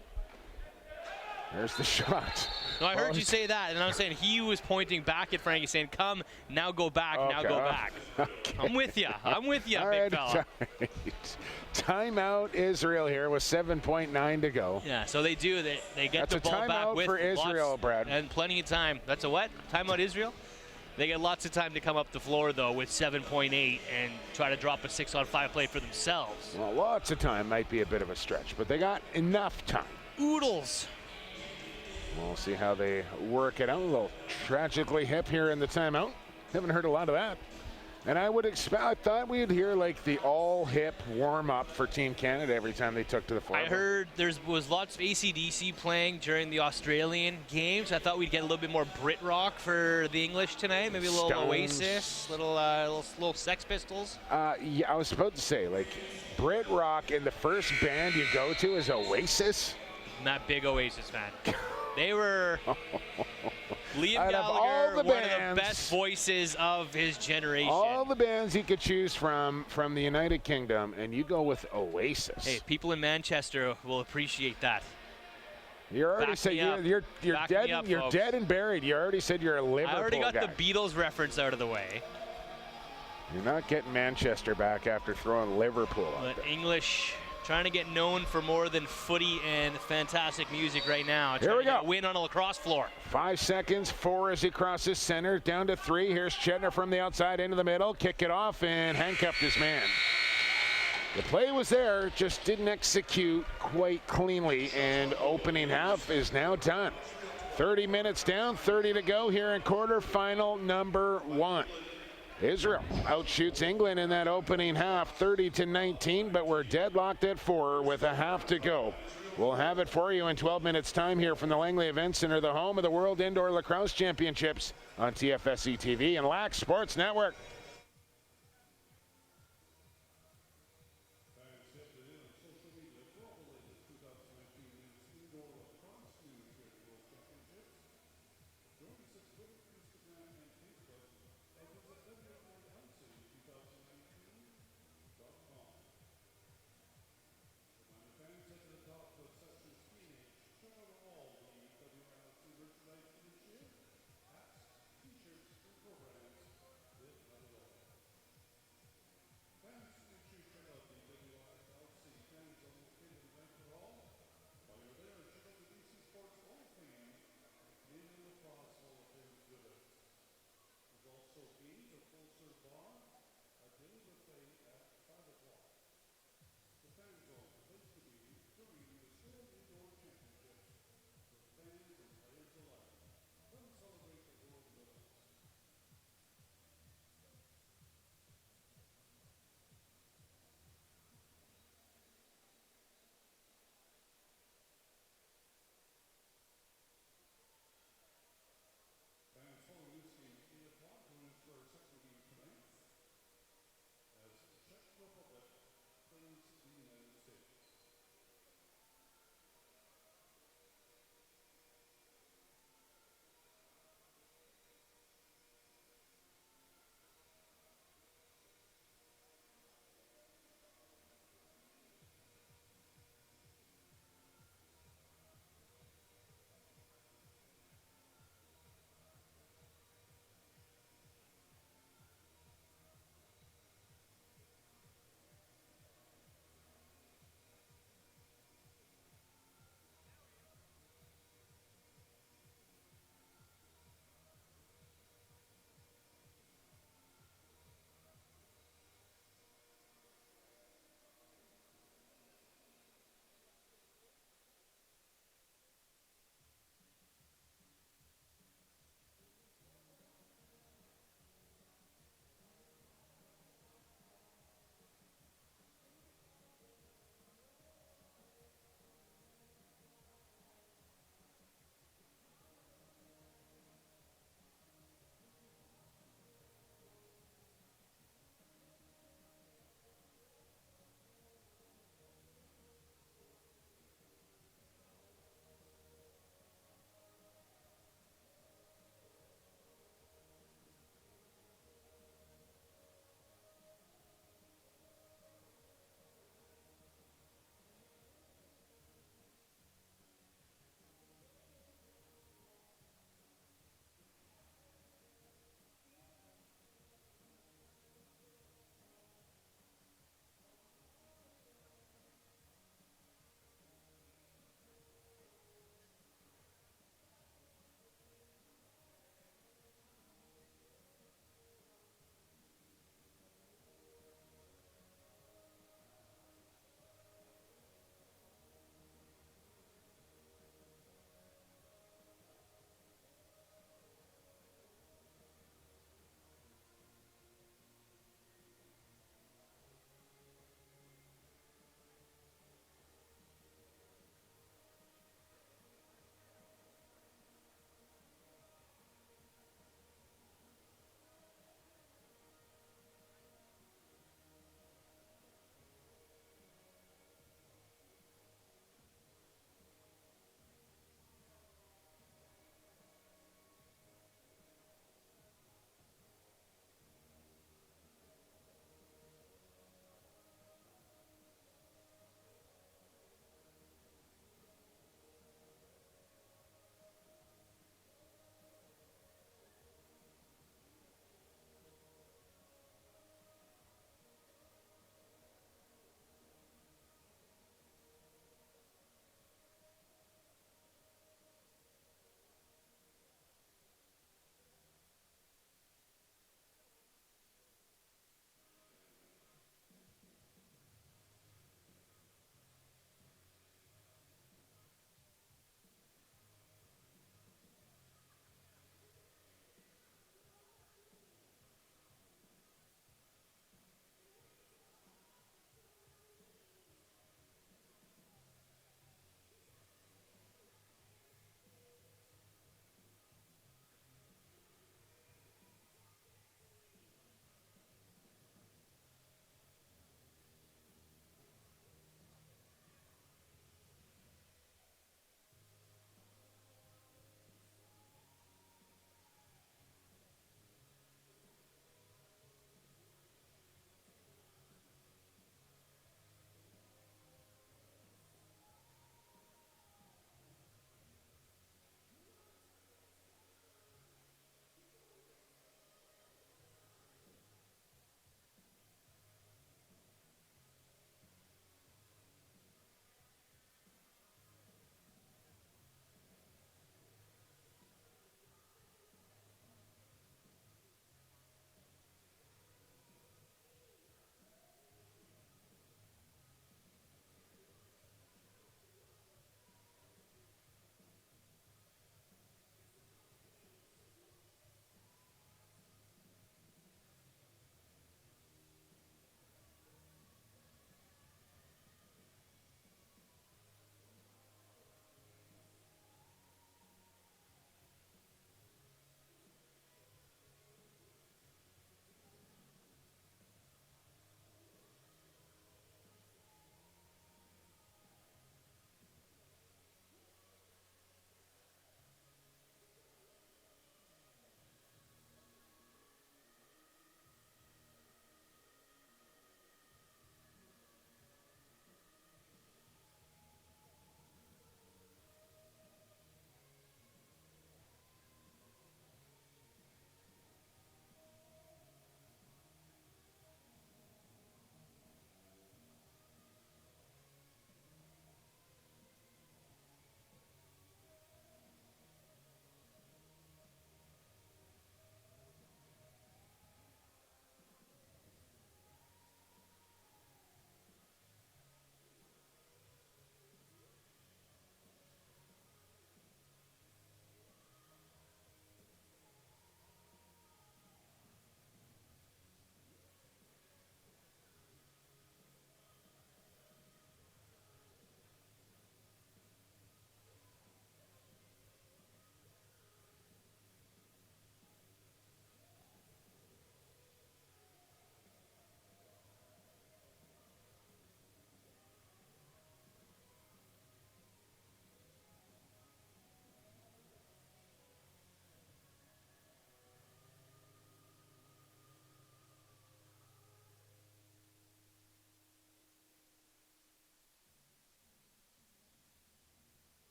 There's the shot. No, I heard you say that, and I'm saying he was pointing back at Frankie saying, come, now go back, now go back. Okay. I'm with you. I'm with you, All big right, fella. right. Timeout Israel here with 7.9 to go. Yeah, so they do. They get That's the ball a back timeout with for Israel, lots, Brad. and plenty of time. That's a what? Timeout Israel? They get lots of time to come up the floor, though, with 7.8 and try to drop a 6-on-5 play for themselves. Well, lots of time might be a bit of a stretch, but they got enough time. Oodles. We'll see how they work it out. A little tragically hip here in the timeout. Haven't heard a lot of that. And I thought we'd hear like the all-hip warm-up for Team Canada every time they took to the floor. I heard there was lots of AC/DC playing during the Australian games. I thought we'd get a little bit more Brit rock for the English tonight. Maybe a little Stones. Oasis, little Sex Pistols. Yeah, I was about to say, like, Brit rock and the first band you go to is Oasis. I'm not a big Oasis fan. They were Liam Out of all Gallagher, the one of bands, the best voices of his generation. All the bands you could choose from the United Kingdom, and you go with Oasis. Hey, people in Manchester will appreciate that. You're already back saying me up. you're Back dead. me up, You're folks. dead and buried. You already said you're a Liverpool I already got guy. the Beatles reference out of the way. You're not getting Manchester back after throwing Liverpool out But there. English trying to get known for more than footy and fantastic music right now. Here we Trying to get go. a win on a lacrosse floor. 5 seconds, 4 as he crosses center, down to 3. Here's Chetner from the outside into the middle. Kick it off and handcuffed his man. The play was there, just didn't execute quite cleanly, and opening half is now done. 30 minutes down, 30 to go here in quarterfinal number 1. Israel outshoots England in that opening half, 30-19, but we're deadlocked at 4 with a half to go. We'll have it for you in 12 minutes time here from the Langley Event Center, the home of the World Indoor Lacrosse Championships on TFSE TV and LAC Sports Network.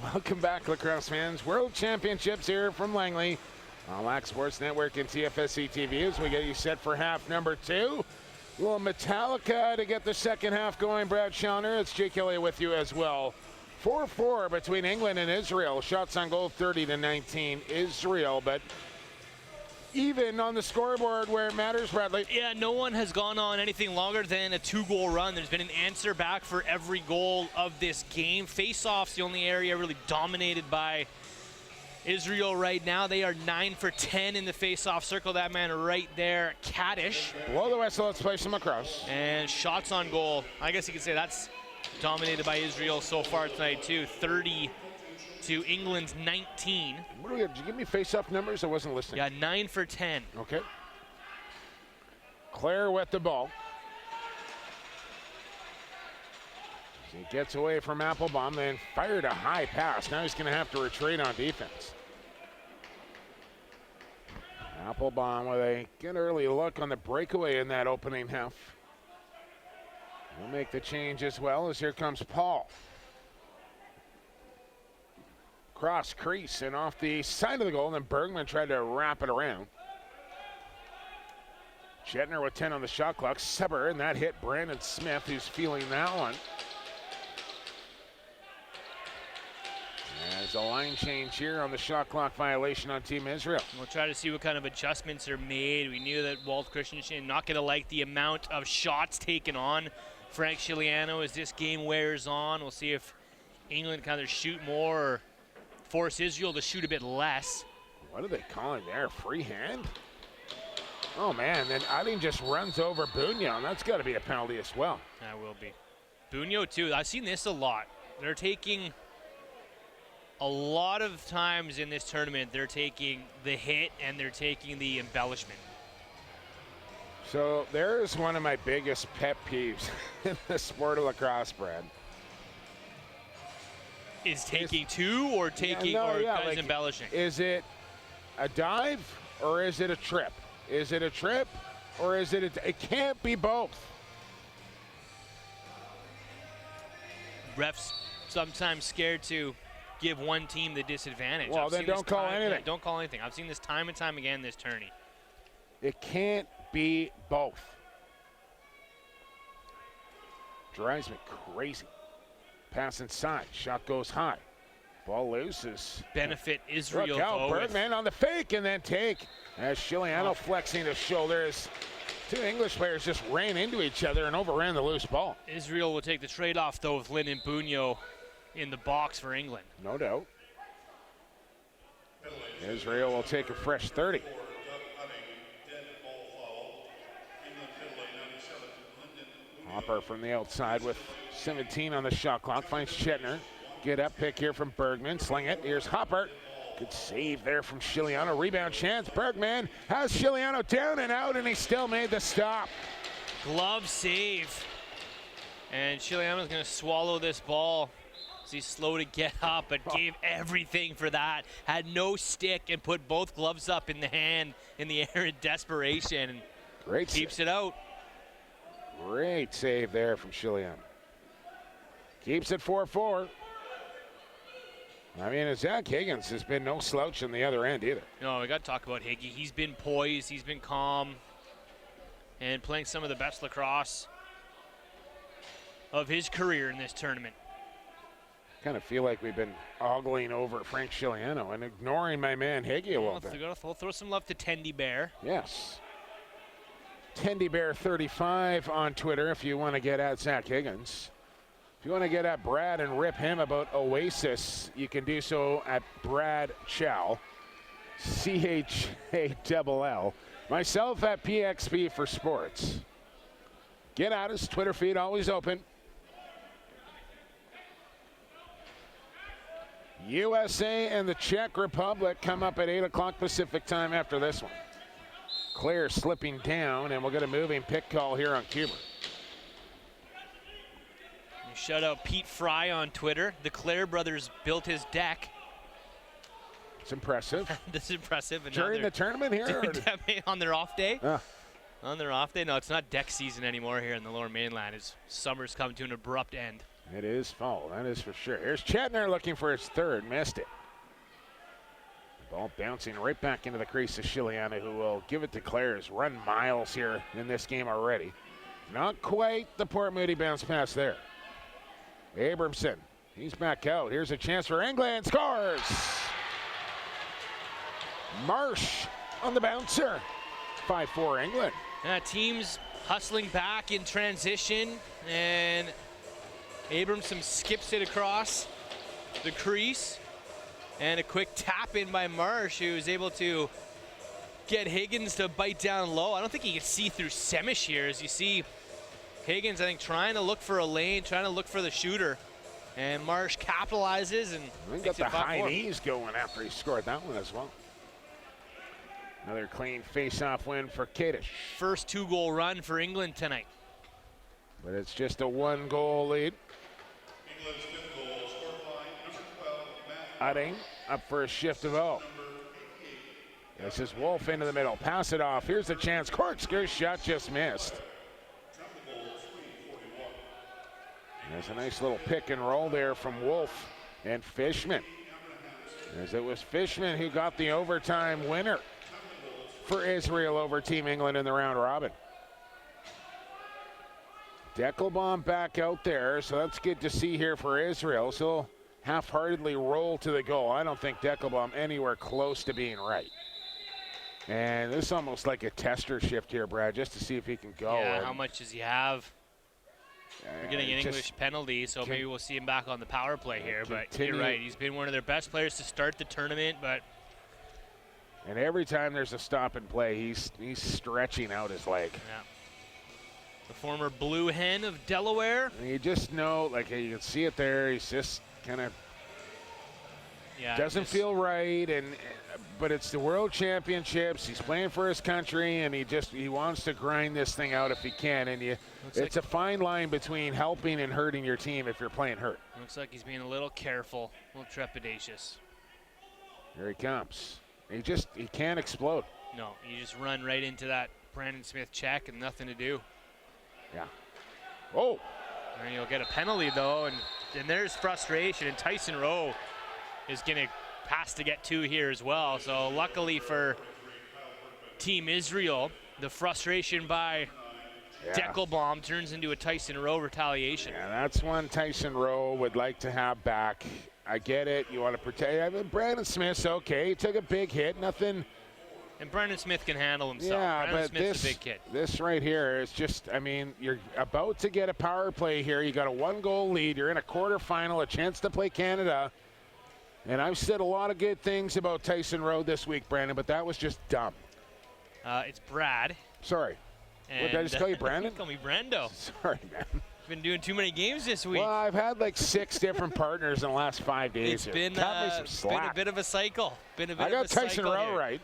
Welcome back, Lacrosse fans. World Championships here from Langley on Lacrosse Sports Network and TFSC TV as we get you set for half number 2. A little Metallica to get the second half going. Brad Schellner, it's Jake Elliott with you as well. 4-4 between England and Israel. Shots on goal 30-19 Israel, but even on the scoreboard where it matters, Bradley. Yeah, no one has gone on anything longer than a 2-goal run. There's been an answer back for every goal of this game. Face-off's the only area really dominated by Israel right now. They are 9 for 10 in the face-off. Circle that man right there, Kaddish. Blow the whistle, let's play some lacrosse. And shots on goal. I guess you could say that's dominated by Israel so far tonight too. 30 to England's 19. What do we have? Did you give me face-off numbers? I wasn't listening. Yeah, 9 for 10. Okay. Claire with the ball. He gets away from Applebaum, then fired a high pass. Now he's going to have to retreat on defense. Applebaum with a good early look on the breakaway in that opening half. He'll make the change as well as here comes Paul. Cross crease and off the side of the goal, and then Bergman tried to wrap it around. Jetner with 10 on the shot clock. Seber, and that hit Brandon Smith, who's feeling that one. There's a line change here on the shot clock violation on Team Israel. We'll try to see what kind of adjustments are made. We knew that Walt Christensen not going to like the amount of shots taken on Frank Chiliano as this game wears on. We'll see if England kind of shoot more or force Israel to shoot a bit less. What are they calling there? Free hand? Oh man, then Ading just runs over Bugno. That's got to be a penalty as well. That will be. Bugno too. I've seen this a lot. They're taking a lot of times in this tournament, they're taking the hit and they're taking the embellishment. So there's one of my biggest pet peeves in the sport of lacrosse, Brad. Is taking two or taking guys embellishing? Is it a dive or is it a trip? Is it a trip or is it it can't be both. Refs sometimes scared to give one team the disadvantage. Well, then don't call anything. Yeah, don't call anything. I've seen this time and time again this tourney. It can't be both. Drives me crazy. Pass inside. Shot goes high. Ball loses. Benefit Israel. Look out, Bergman on the fake and then take. As Chiliano flexing his shoulders. Two English players just ran into each other and overran the loose ball. Israel will take the trade-off, though, with Lyndon Bugno in the box for England. No doubt. Israel will take a fresh 30. Hopper from the outside with 17 on the shot clock. Finds Chetner. Get up pick here from Bergman. Sling it. Here's Hopper. Good save there from Chiliano. Rebound chance. Bergman has Chiliano down and out, and he still made the stop. Glove save. And Chiliano's going to swallow this ball. He's slow to get up, but gave everything for that. Had no stick and put both gloves up in the hand in the air in desperation. And great keeps save. It out. Great save there from Chiliano. Keeps it 4-4. I mean, Zach Higgins has been no slouch on the other end either. No, we got to talk about Higgy. He's been poised, he's been calm, and playing some of the best lacrosse of his career in this tournament. Kind of feel like we've been ogling over Frank Chiliano and ignoring my man Higgy a little bit. We'll throw some love to Tendy Bear. Yes. Tendy Bear 35 on Twitter if you want to get at Zach Higgins. If you want to get at Brad and rip him about Oasis, you can do so at Brad Chow, CHALL. Myself at PXP for Sports. Get at us. Twitter feed always open. USA and the Czech Republic come up at 8 o'clock Pacific time after this one. Claire slipping down, and we'll get a moving pick call here on Cuber. Shout out Pete Fry on Twitter. The Claire brothers built his deck. It's impressive. That's impressive. And during the tournament here? On their off day? On their off day? No, it's not deck season anymore here in the Lower Mainland. As summer's come to an abrupt end. It is foul, that is for sure. Here's Chetner looking for his third, missed it. Ball bouncing right back into the crease of Chiliana, who will give it to Claire. Has run miles here in this game already. Not quite the Port Moody bounce pass there. Abramson, he's back out. Here's a chance for England, scores! Marsh on the bouncer. 5-4 England. Teams hustling back in transition, and Abramson skips it across the crease. And a quick tap in by Marsh, who was able to get Higgins to bite down low. I don't think he can see through Semish here, as you see Higgins, I think, trying to look for a lane, trying to look for the shooter. And Marsh capitalizes and got the high knees going after he scored that one as well. Another clean face-off win for Kadish. First 2-goal run for England tonight. But it's just a 1-goal lead. England's fifth goal, scored by number 12, Matt. Utting up for a shift of O. This is Wolf into the middle. Pass it off. Here's the chance. Corkscrew shot just missed. There's a nice little pick and roll there from Wolf and Fishman. As it was Fishman who got the overtime winner for Israel over Team England in the round robin. Deckelbaum back out there, so that's good to see here for Israel. So he'll half-heartedly roll to the goal. I don't think Deckelbaum anywhere close to being right. And this is almost like a tester shift here, Brad, just to see if he can go. Yeah, how much does he have? We're getting an English penalty, so maybe we'll see him back on the power play here. But you're right, he's been one of their best players to start the tournament. But and every time there's a stop and play, he's stretching out his leg. Yeah. The former Blue Hen of Delaware. And you just know, like you can see it there. He's just kind of doesn't feel right, but it's the World Championships. He's playing for his country, and he wants to grind this thing out if he can. And it's a fine line between helping and hurting your team if you're playing hurt. Looks like he's being a little careful, a little trepidatious. Here he comes. He can't explode. No, you just run right into that Brandon Smith check and nothing to do. Yeah. Oh. And you'll get a penalty though, and there's frustration. And Tyson Rowe is going to has to get 2 here as well. So luckily for Team Israel, the frustration by Deckelbaum turns into a Tyson Rowe retaliation. Yeah, that's one Tyson Rowe would like to have back. I get it. You want to protect. I mean, Brandon Smith's okay. He took a big hit. Nothing. And Brandon Smith can handle himself. Yeah, Brandon but Smith's a big kid. This right here is just, I mean, you're about to get a power play here. You got a 1-goal lead. You're in a quarterfinal, a chance to play Canada. And I've said a lot of good things about Tyson Rowe this week, Brandon, but that was just dumb. It's Brad. Sorry. What, did I just call you Brandon? Call me Brando. Sorry, man. Been doing too many games this week. Well, I've had like 6 different partners in the last 5 days. It's been a bit of a cycle. I got Tyson Rowe right.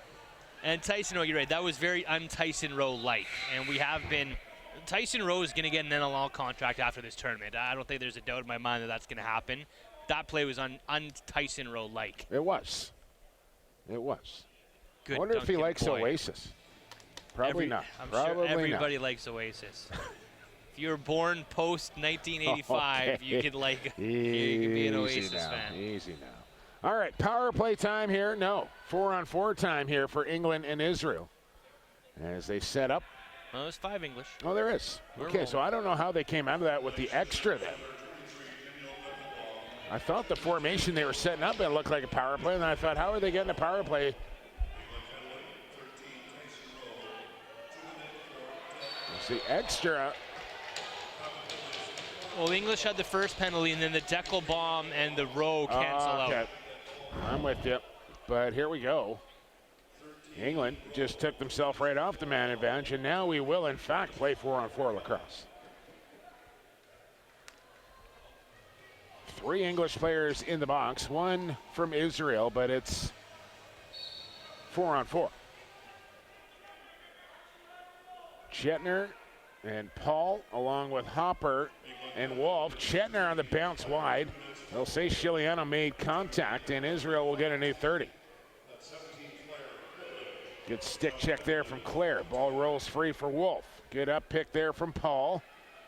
And Tyson Rowe, you're right. That was very un-Tyson Rowe-like. And we have been – Tyson Rowe is going to get an NLL contract after this tournament. I don't think there's a doubt in my mind that that's going to happen. That play was un-Tyson Rowe-like. It was. It was. Good I wonder if he likes boy. Oasis. Probably not. I'm Probably sure everybody not. likes Oasis. If you were born post-1985, you could be an Oasis fan. Easy now. All right, power play time here. No, 4-on-4 time here for England and Israel. As they set up. Well, there's 5 English. Oh, there is. Okay, so I don't know how they came out of that with the extra then. I thought the formation they were setting up, it looked like a power play, and I thought, how are they getting a power play? It's the extra. Well, the English had the first penalty, and then the Deckelbaum and the Rowe cancel out. I'm with you. But here we go. England just took themselves right off the man advantage, and now we will, in fact, play 4-on-4 lacrosse. 3 English players in the box, 1 from Israel, but it's 4-on-4. Chetner and Paul, along with Hopper and Wolf. Chetner on the bounce wide. They'll say Chiliano made contact, and Israel will get a new 30. Good stick check there from Claire. Ball rolls free for Wolf. Good up pick there from Paul.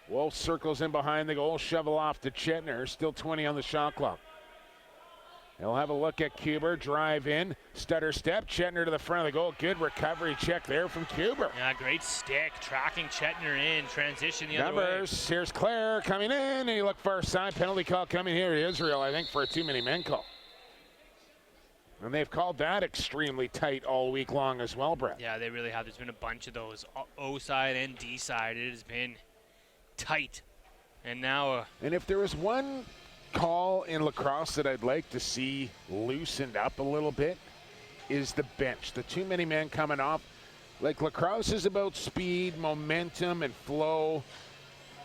Wolf circles in behind the goal, shovel off to Chetner. Still 20 on the shot clock. He'll have a look at Kuber, drive in, stutter step, Chetner to the front of the goal. Good recovery check there from Kuber. Yeah, great stick, tracking Chetner in, transition the other way. Numbers, here's Claire coming in, and you look far side. Penalty call coming here to Israel, I think, for a too many men call. And they've called that extremely tight all week long as well, Brett. Yeah, they really have. There's been a bunch of those, O side and D side. It has been tight. And now... and if there was one call in lacrosse that I'd like to see loosened up a little bit, is the bench. The too many men coming off. Like, lacrosse is about speed, momentum, and flow.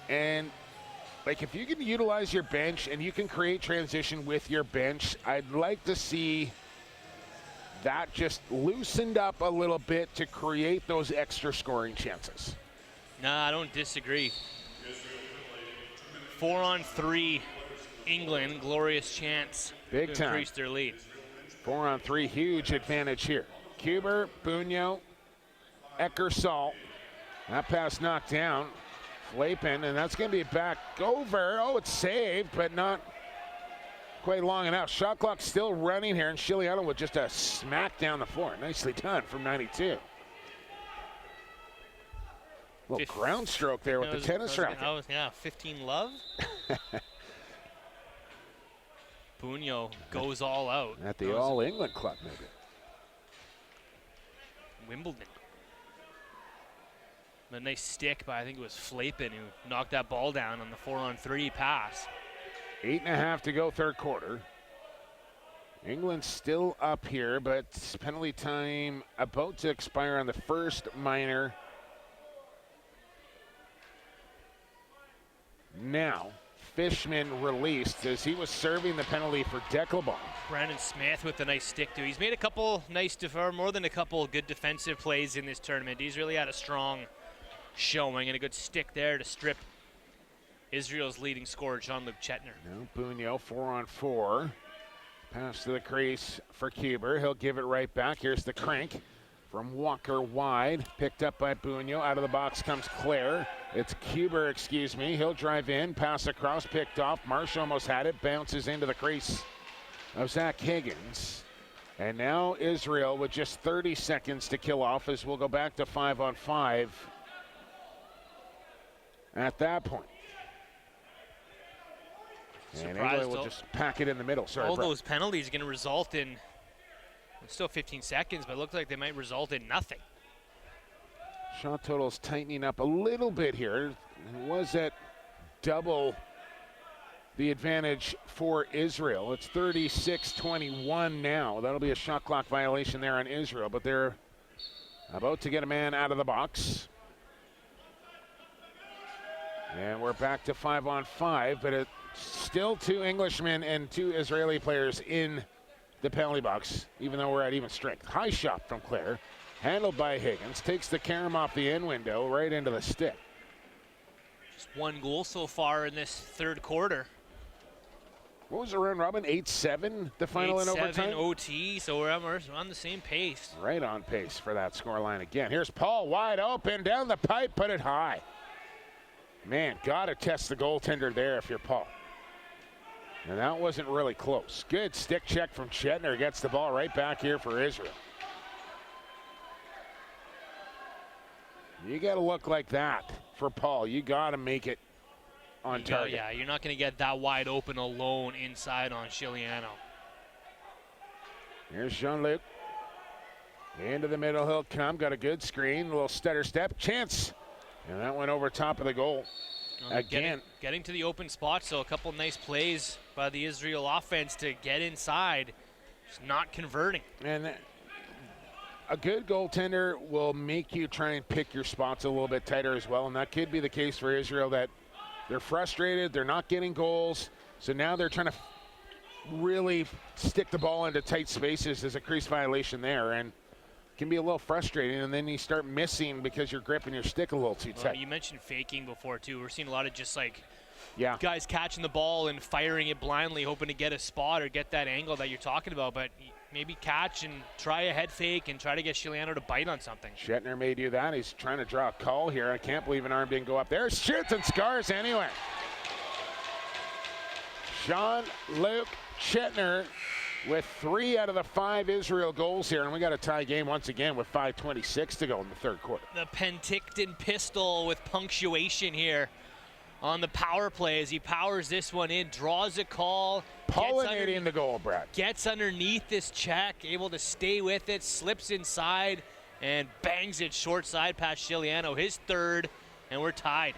And, like, if you can utilize your bench and you can create transition with your bench, I'd like to see that just loosened up a little bit to create those extra scoring chances. Nah, I don't disagree. 4-on-3 England, glorious chance Big to time. increase their lead. 4-on-3, huge advantage here. Kuber, Bunyo, Eckersall. That pass knocked down. Flapin, and that's going to be back over. Oh, it's saved, but not quite long enough. Shot clock still running here, and Chiliano with just a smack down the floor. Nicely done from 92. Little ground stroke there with the tennis racket. Yeah, 15 love. Bunyo goes all out. At the All England Club, maybe. Wimbledon. A nice stick by, I think it was Flapin, who knocked that ball down on the 4-on-3 pass. 8.5 to go, third quarter. England still up here, but penalty time about to expire on the first minor. Now, Fishman released as he was serving the penalty for Deckelbaum. Brandon Smith with a nice stick, too. He's made a couple nice, more than a couple good defensive plays in this tournament. He's really had a strong showing and a good stick there to strip Israel's leading scorer, Jean-Luc Chetner. Now Bunyo, 4-on-4. Pass to the crease for Kuber. He'll give it right back. Here's the crank from Walker wide. Picked up by Bunyo. Out of the box comes Claire. It's Kuber, excuse me. He'll drive in, pass across, picked off. Marsh almost had it. Bounces into the crease of Zach Higgins. And now Israel with just 30 seconds to kill off as we'll go back to 5-on-5 at that point. And England will just pack it in the middle. Sorry, all Brett. those penalties are going to result in, it's still 15 seconds, but it looks like they might result in nothing. Shot total's tightening up a little bit here. It was at double the advantage for Israel. It's 36-21 now. That'll be a shot clock violation there on Israel, but they're about to get a man out of the box. And we're back to 5-on-5, but it's still 2 Englishmen and 2 Israeli players in the penalty box, even though we're at even strength. High shot from Claire, handled by Higgins, takes the carom off the end window right into the stick. Just 1 goal so far in this third quarter. What was the round robin? 8-7, the final in overtime? 8-7 OT, so we're on the same pace. Right on pace for that scoreline again. Here's Paul wide open, down the pipe, put it high. Man, gotta test the goaltender there if you're Paul. And that wasn't really close. Good stick check from Chetner. Gets the ball right back here for Israel. You got to look like that for Paul. You got to make it on target. Yeah, you're not going to get that wide open alone inside on Chiliano. Here's Jean-Luc. Into the middle he'll come. Got a good screen. A little stutter step. Chance. And that went over top of the goal. Again. Getting to the open spot, so a couple nice plays by the Israel offense to get inside. Just not converting. And a good goaltender will make you try and pick your spots a little bit tighter as well. And that could be the case for Israel, that they're frustrated. They're not getting goals. So now they're trying to really stick the ball into tight spaces. There's a crease violation there. And can be a little frustrating, and then you start missing because you're gripping your stick a little too tight. You mentioned faking before, too. We're seeing a lot of just guys catching the ball and firing it blindly, hoping to get a spot or get that angle that you're talking about. But maybe catch and try a head fake and try to get Chiliano to bite on something. Shetner may do that. He's trying to draw a call here. I can't believe an arm didn't go up there. Shoots and scars anyway. Jean-Luc Shetner with 3 out of the 5 Israel goals here, and we got a tie game once again with 5:26 to go in the third quarter. The Penticton pistol with punctuation here on the power play as he powers this one in, draws a call. Pollinating the goal, Brad. Gets underneath this check, able to stay with it, slips inside, and bangs it short side past Chiliano, his third, and we're tied.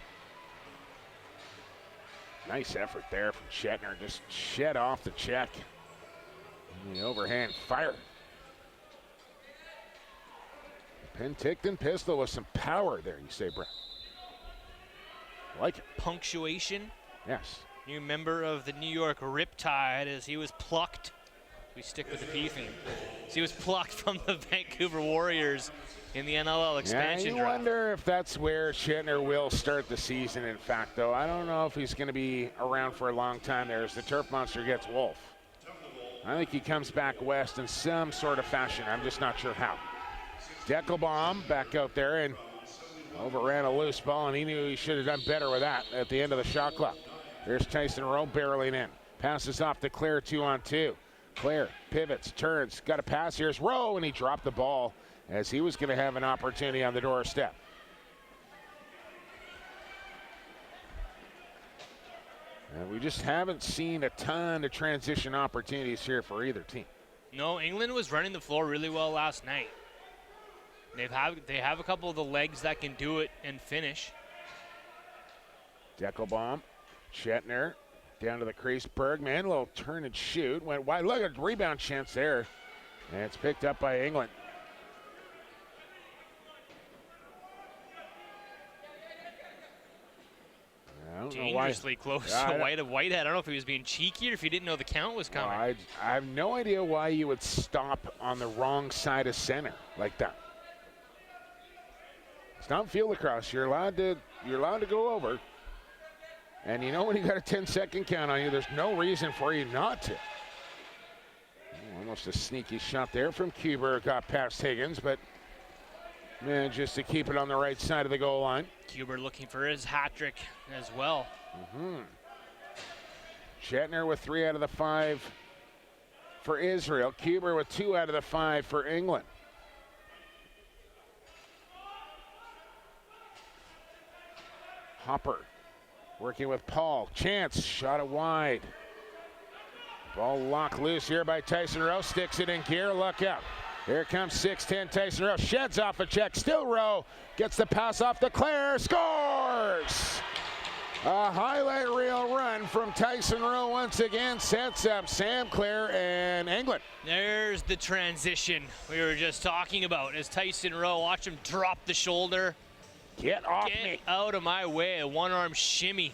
Nice effort there from Shetner. Just shed off the check. And the overhand fire. Penticton pistol with some power there, you say, Brad. Like it. Punctuation. Yes. New member of the New York Riptide as he was plucked. We stick with the P theme. So he was plucked from the Vancouver Warriors in the NLL expansion you draft. wonder if that's where Shetner will start the season, in fact, though. I don't know if he's going to be around for a long time there as the Turf Monster gets Wolf. I think he comes back west in some sort of fashion. I'm just not sure how. Deckelbaum back out there and overran a loose ball, and he knew he should have done better with that at the end of the shot clock. There's Tyson Rowe barreling in. Passes off to Claire 2-on-2. Claire pivots, turns, got a pass. Here's Rowe, and he dropped the ball as he was going to have an opportunity on the doorstep. And we just haven't seen a ton of transition opportunities here for either team. No, England was running the floor really well last night. They have a couple of the legs that can do it and finish. Deckelbaum, Shetner, down to the crease. Bergman, a little turn and shoot. Went wide. Look at the rebound chance there. And it's picked up by England. Dangerously close to Whitehead. I don't know if he was being cheeky or if he didn't know the count was coming. I have no idea why you would stop on the wrong side of center like that. It's not field lacrosse. You're allowed to go over. And you know when you got a 10-second count on you, there's no reason for you not to. Almost a sneaky shot there from Kuber. Got past Higgins, but manages to keep it on the right side of the goal line. Kuber looking for his hat trick as well. Shetner with 3 out of the 5 for Israel. Kuber with 2 out of the 5 for England. Hopper working with Paul. Chance, shot it wide. Ball locked loose here by Tyson Rowe. Sticks it in gear, look out. Here comes 6'10" Tyson Rowe. Sheds off a check, still Rowe. Gets the pass off to Claire, scores! A highlight reel run from Tyson Rowe once again sets up Sam Claire and England. There's the transition we were just talking about as Tyson Rowe, watch him drop the shoulder. Get off Get me. out of my way, a one-arm shimmy.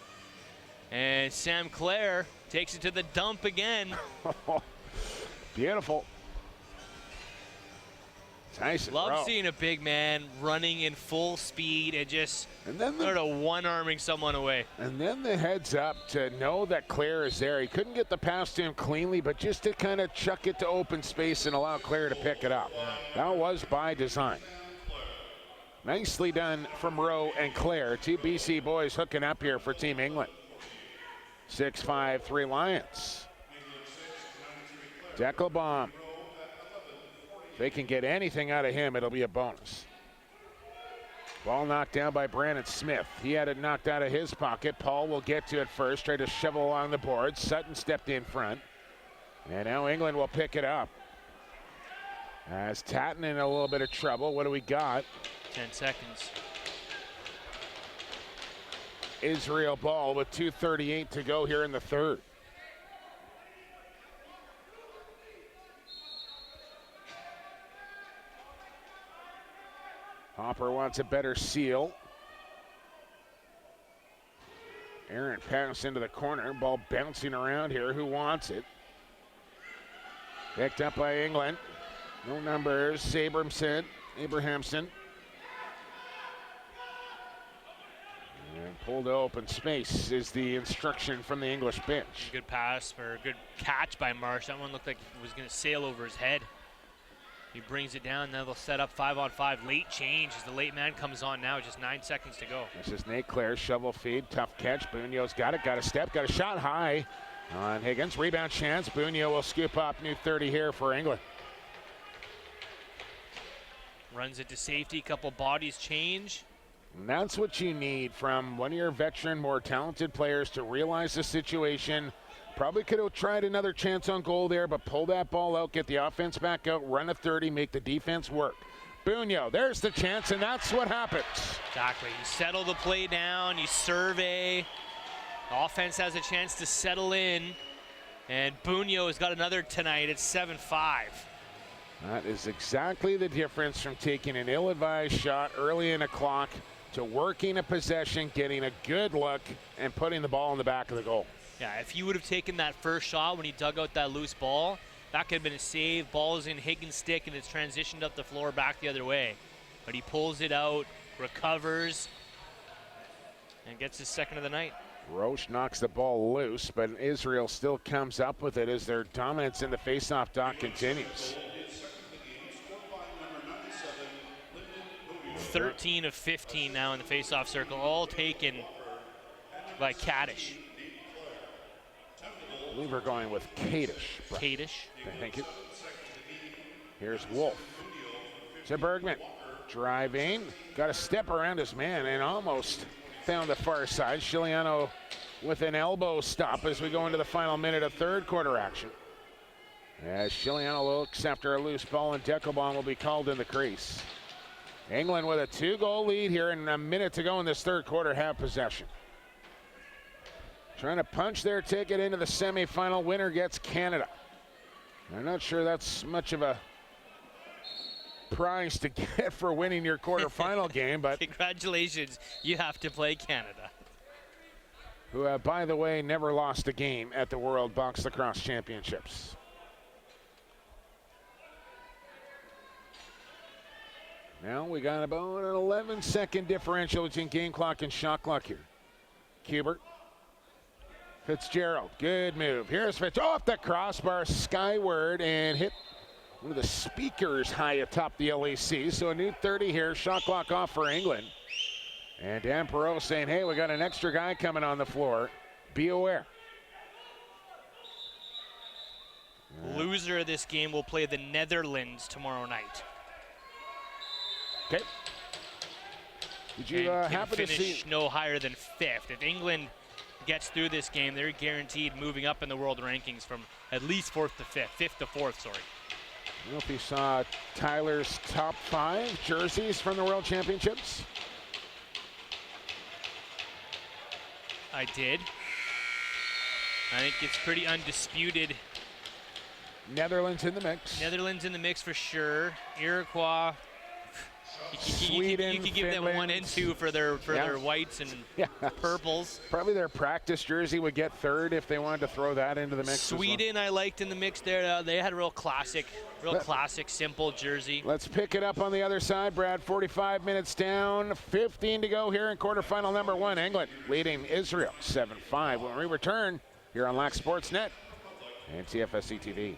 And Sam Claire takes it to the dump again. Beautiful. Tyson Love Rowe. seeing a big man running in full speed and just sort of one-arming someone away. And then the heads up to know that Claire is there. He couldn't get the pass to him cleanly, but just to kind of chuck it to open space and allow Claire to pick it up. That was by design. Nicely done from Rowe and Claire. 2 BC boys hooking up here for Team England. 6-5-3 Lions. Deckelbaum. If they can get anything out of him, it'll be a bonus. Ball knocked down by Brandon Smith. He had it knocked out of his pocket. Paul will get to it first, try to shovel along the board. Sutton stepped in front. And now England will pick it up. As Tatton in a little bit of trouble. What do we got? 10 seconds. Israel ball with 2:38 to go here in the third. Hopper wants a better seal. Aaron pass into the corner. Ball bouncing around here. Who wants it? Picked up by England. No numbers. Abrahamson. And Pulled to open space is the instruction from the English bench. Good pass or good catch by Marsh. That one looked like it was going to sail over his head. He brings it down. Now they'll set up 5-on-5. Late change as the late man comes on now. Just 9 seconds to go. This is Nate Clare. Shovel feed. Tough catch. Bunyo's got it. Got a step. Got a shot high on Higgins. Rebound chance. Bunyo will scoop up new 30 here for England. Runs it to safety. Couple bodies change. And that's what you need from one of your veteran, more talented players to realize the situation. Probably could have tried another chance on goal there, but pull that ball out, get the offense back out, run a 30, make the defense work. Bunyo, there's the chance, and that's what happens. Exactly. You settle the play down, you survey. The offense has a chance to settle in, and Bunyo has got another tonight. It's 7-5. That is exactly the difference from taking an ill-advised shot early in a clock to working a possession, getting a good look, and putting the ball in the back of the goal. Yeah, if he would have taken that first shot when he dug out that loose ball, that could have been a save. Ball is in Higgins' stick, and it's transitioned up the floor back the other way. But he pulls it out, recovers, and gets his second of the night. Roche knocks the ball loose, but Israel still comes up with it as their dominance in the faceoff dot continues. 13 of 15 now in the faceoff circle, all taken by Kaddish. I believe we're going with Kadish. Kadish. Thank you. Here's Wolf to Bergman. Driving. Got a step around his man and almost found the far side. Chiliano with an elbow stop as we go into the final minute of third quarter action. As Chiliano looks after a loose ball, and Deckelbaum will be called in the crease. England with a 2-goal lead here and a minute to go in this third quarter, have possession. Trying to punch their ticket into the semifinal. Winner gets Canada. I'm not sure that's much of a prize to get for winning your quarterfinal game, but Congratulations, you have to play Canada. Who have, by the way, never lost a game at the World Box Lacrosse Championships. Now we got about an 11-second differential between game clock and shot clock here. Kubert. Fitzgerald, good move. Here's Fitz off the crossbar, skyward, and hit one of the speakers high atop the LAC. So a new 30 here, shot clock off for England. And Dan Perot saying, hey, we got an extra guy coming on the floor. Be aware. Loser of this game will play the Netherlands tomorrow night. Okay. Did you happen to finish see no higher than 5th? If England gets through this game, they're guaranteed moving up in the world rankings from at least 4th to 5th, 5th to 4th, sorry. I don't know if you saw Tyler's top 5 jerseys from the World Championships. I did. I think it's pretty undisputed. Netherlands in the mix. Netherlands in the mix for sure. Iroquois. Sweden, you could give them 1 and 2 for their whites and purples. Probably their practice jersey would get 3rd if they wanted to throw that into the mix. Sweden, I liked in the mix there. They had a real classic, simple jersey. Let's pick it up on the other side, Brad. 45 minutes down, 15 to go here in quarterfinal number 1. England leading Israel 7-5. When we return here on Lac Sportsnet and TFSC TV.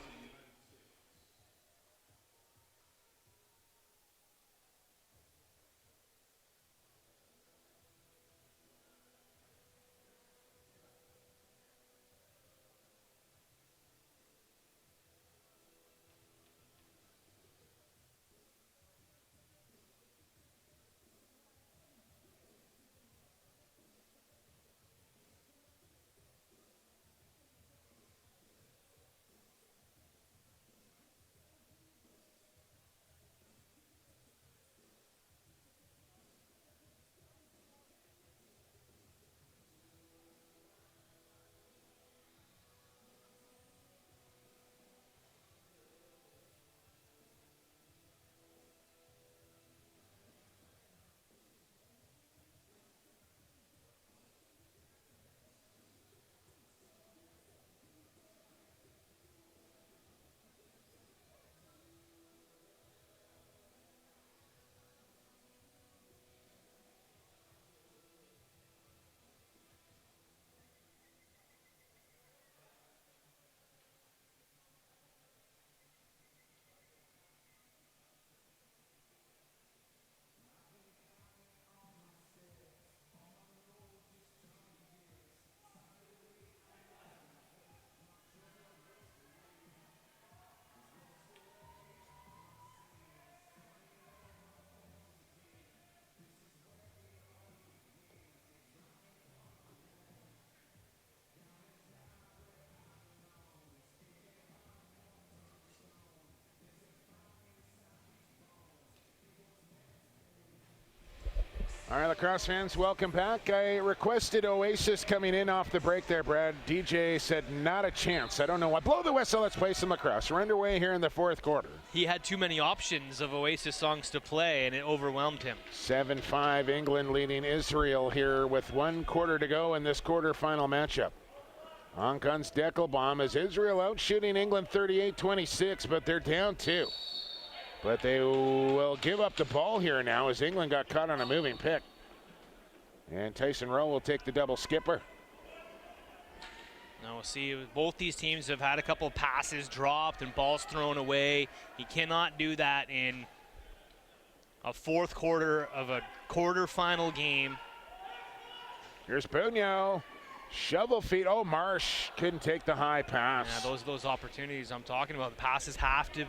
All right, Lacrosse fans, welcome back. I requested Oasis coming in off the break there, Brad. DJ said not a chance. I don't know why. Blow the whistle. Let's play some lacrosse. We're underway here in the fourth quarter. He had too many options of Oasis songs to play, and it overwhelmed him. 7-5, England leading Israel here with 1 quarter to go in this quarterfinal matchup. On comes Deckelbaum as Israel out shooting England 38-26, but they're down 2. But they will give up the ball here now as England got caught on a moving pick. And Tyson Rowe will take the double skipper. Now we'll see, both these teams have had a couple of passes dropped and balls thrown away. He cannot do that in a fourth quarter of a quarterfinal game. Here's Bugno. Shovel feet. Oh, Marsh couldn't take the high pass. Yeah, those opportunities I'm talking about. The passes have to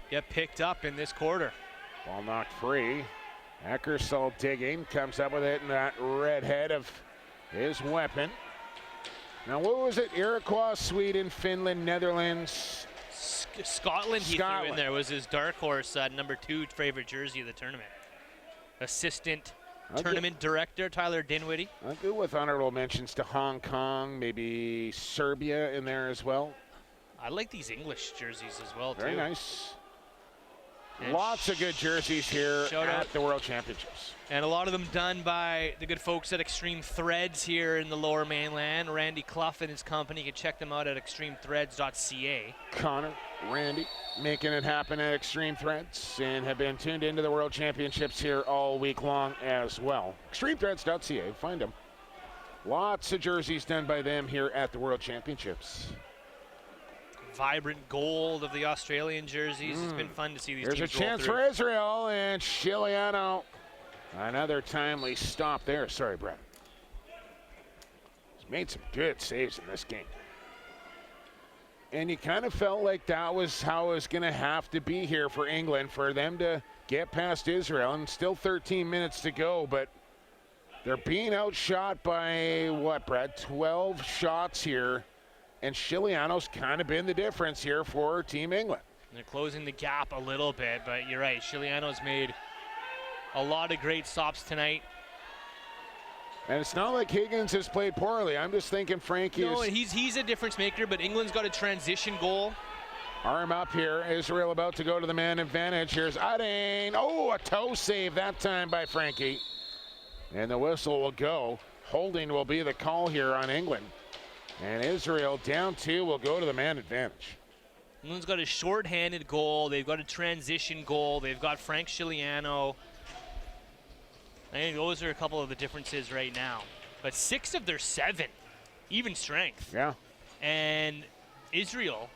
get picked up in this quarter. Ball knocked free. Eckersall digging, comes up with it in that red head of his weapon. Now, what was it? Iroquois, Sweden, Finland, Netherlands. Scotland he threw in there was his dark horse, number 2 favorite jersey of the tournament. Assistant tournament director Tyler Dinwiddie. I'll go with honorable mentions to Hong Kong, maybe Serbia in there as well. I like these English jerseys as well, Very too. Nice. And lots of good jerseys here Shout at out. the World Championships. And a lot of them done by the good folks at Extreme Threads here in the Lower Mainland. Randy Clough and his company. You can check them out at extremethreads.ca. Connor, Randy, making it happen at Extreme Threads and have been tuned into the World Championships here all week long as well. Extremethreads.ca, find them. Lots of jerseys done by them here at the World Championships. Vibrant gold of the Australian jerseys. It's been fun to see these There's teams a chance roll for Israel, and Chiliano. Another timely stop there. Sorry, Brad. He's made some good saves in this game. And you kind of felt like that was how it was going to have to be here for England, for them to get past Israel. And still 13 minutes to go, but they're being outshot by, what, Brad? 12 shots here. And Chiliano's kind of been the difference here for Team England. They're closing the gap a little bit, but you're right. Chiliano's made a lot of great stops tonight. And it's not like Higgins has played poorly. I'm just thinking Frankie No, is he's a difference maker, but England's got a transition goal. arm up here. Israel about to go to the man advantage. Here's Adane. Oh, a toe save that time by Frankie. And the whistle will go. Holding will be the call here on England. And Israel down 2 will go to the man advantage. England's got a short-handed goal. They've got a transition goal. They've got Frank Chiliano. I think those are a couple of the differences right now. But 6 of their 7, even strength. Yeah. And Israel,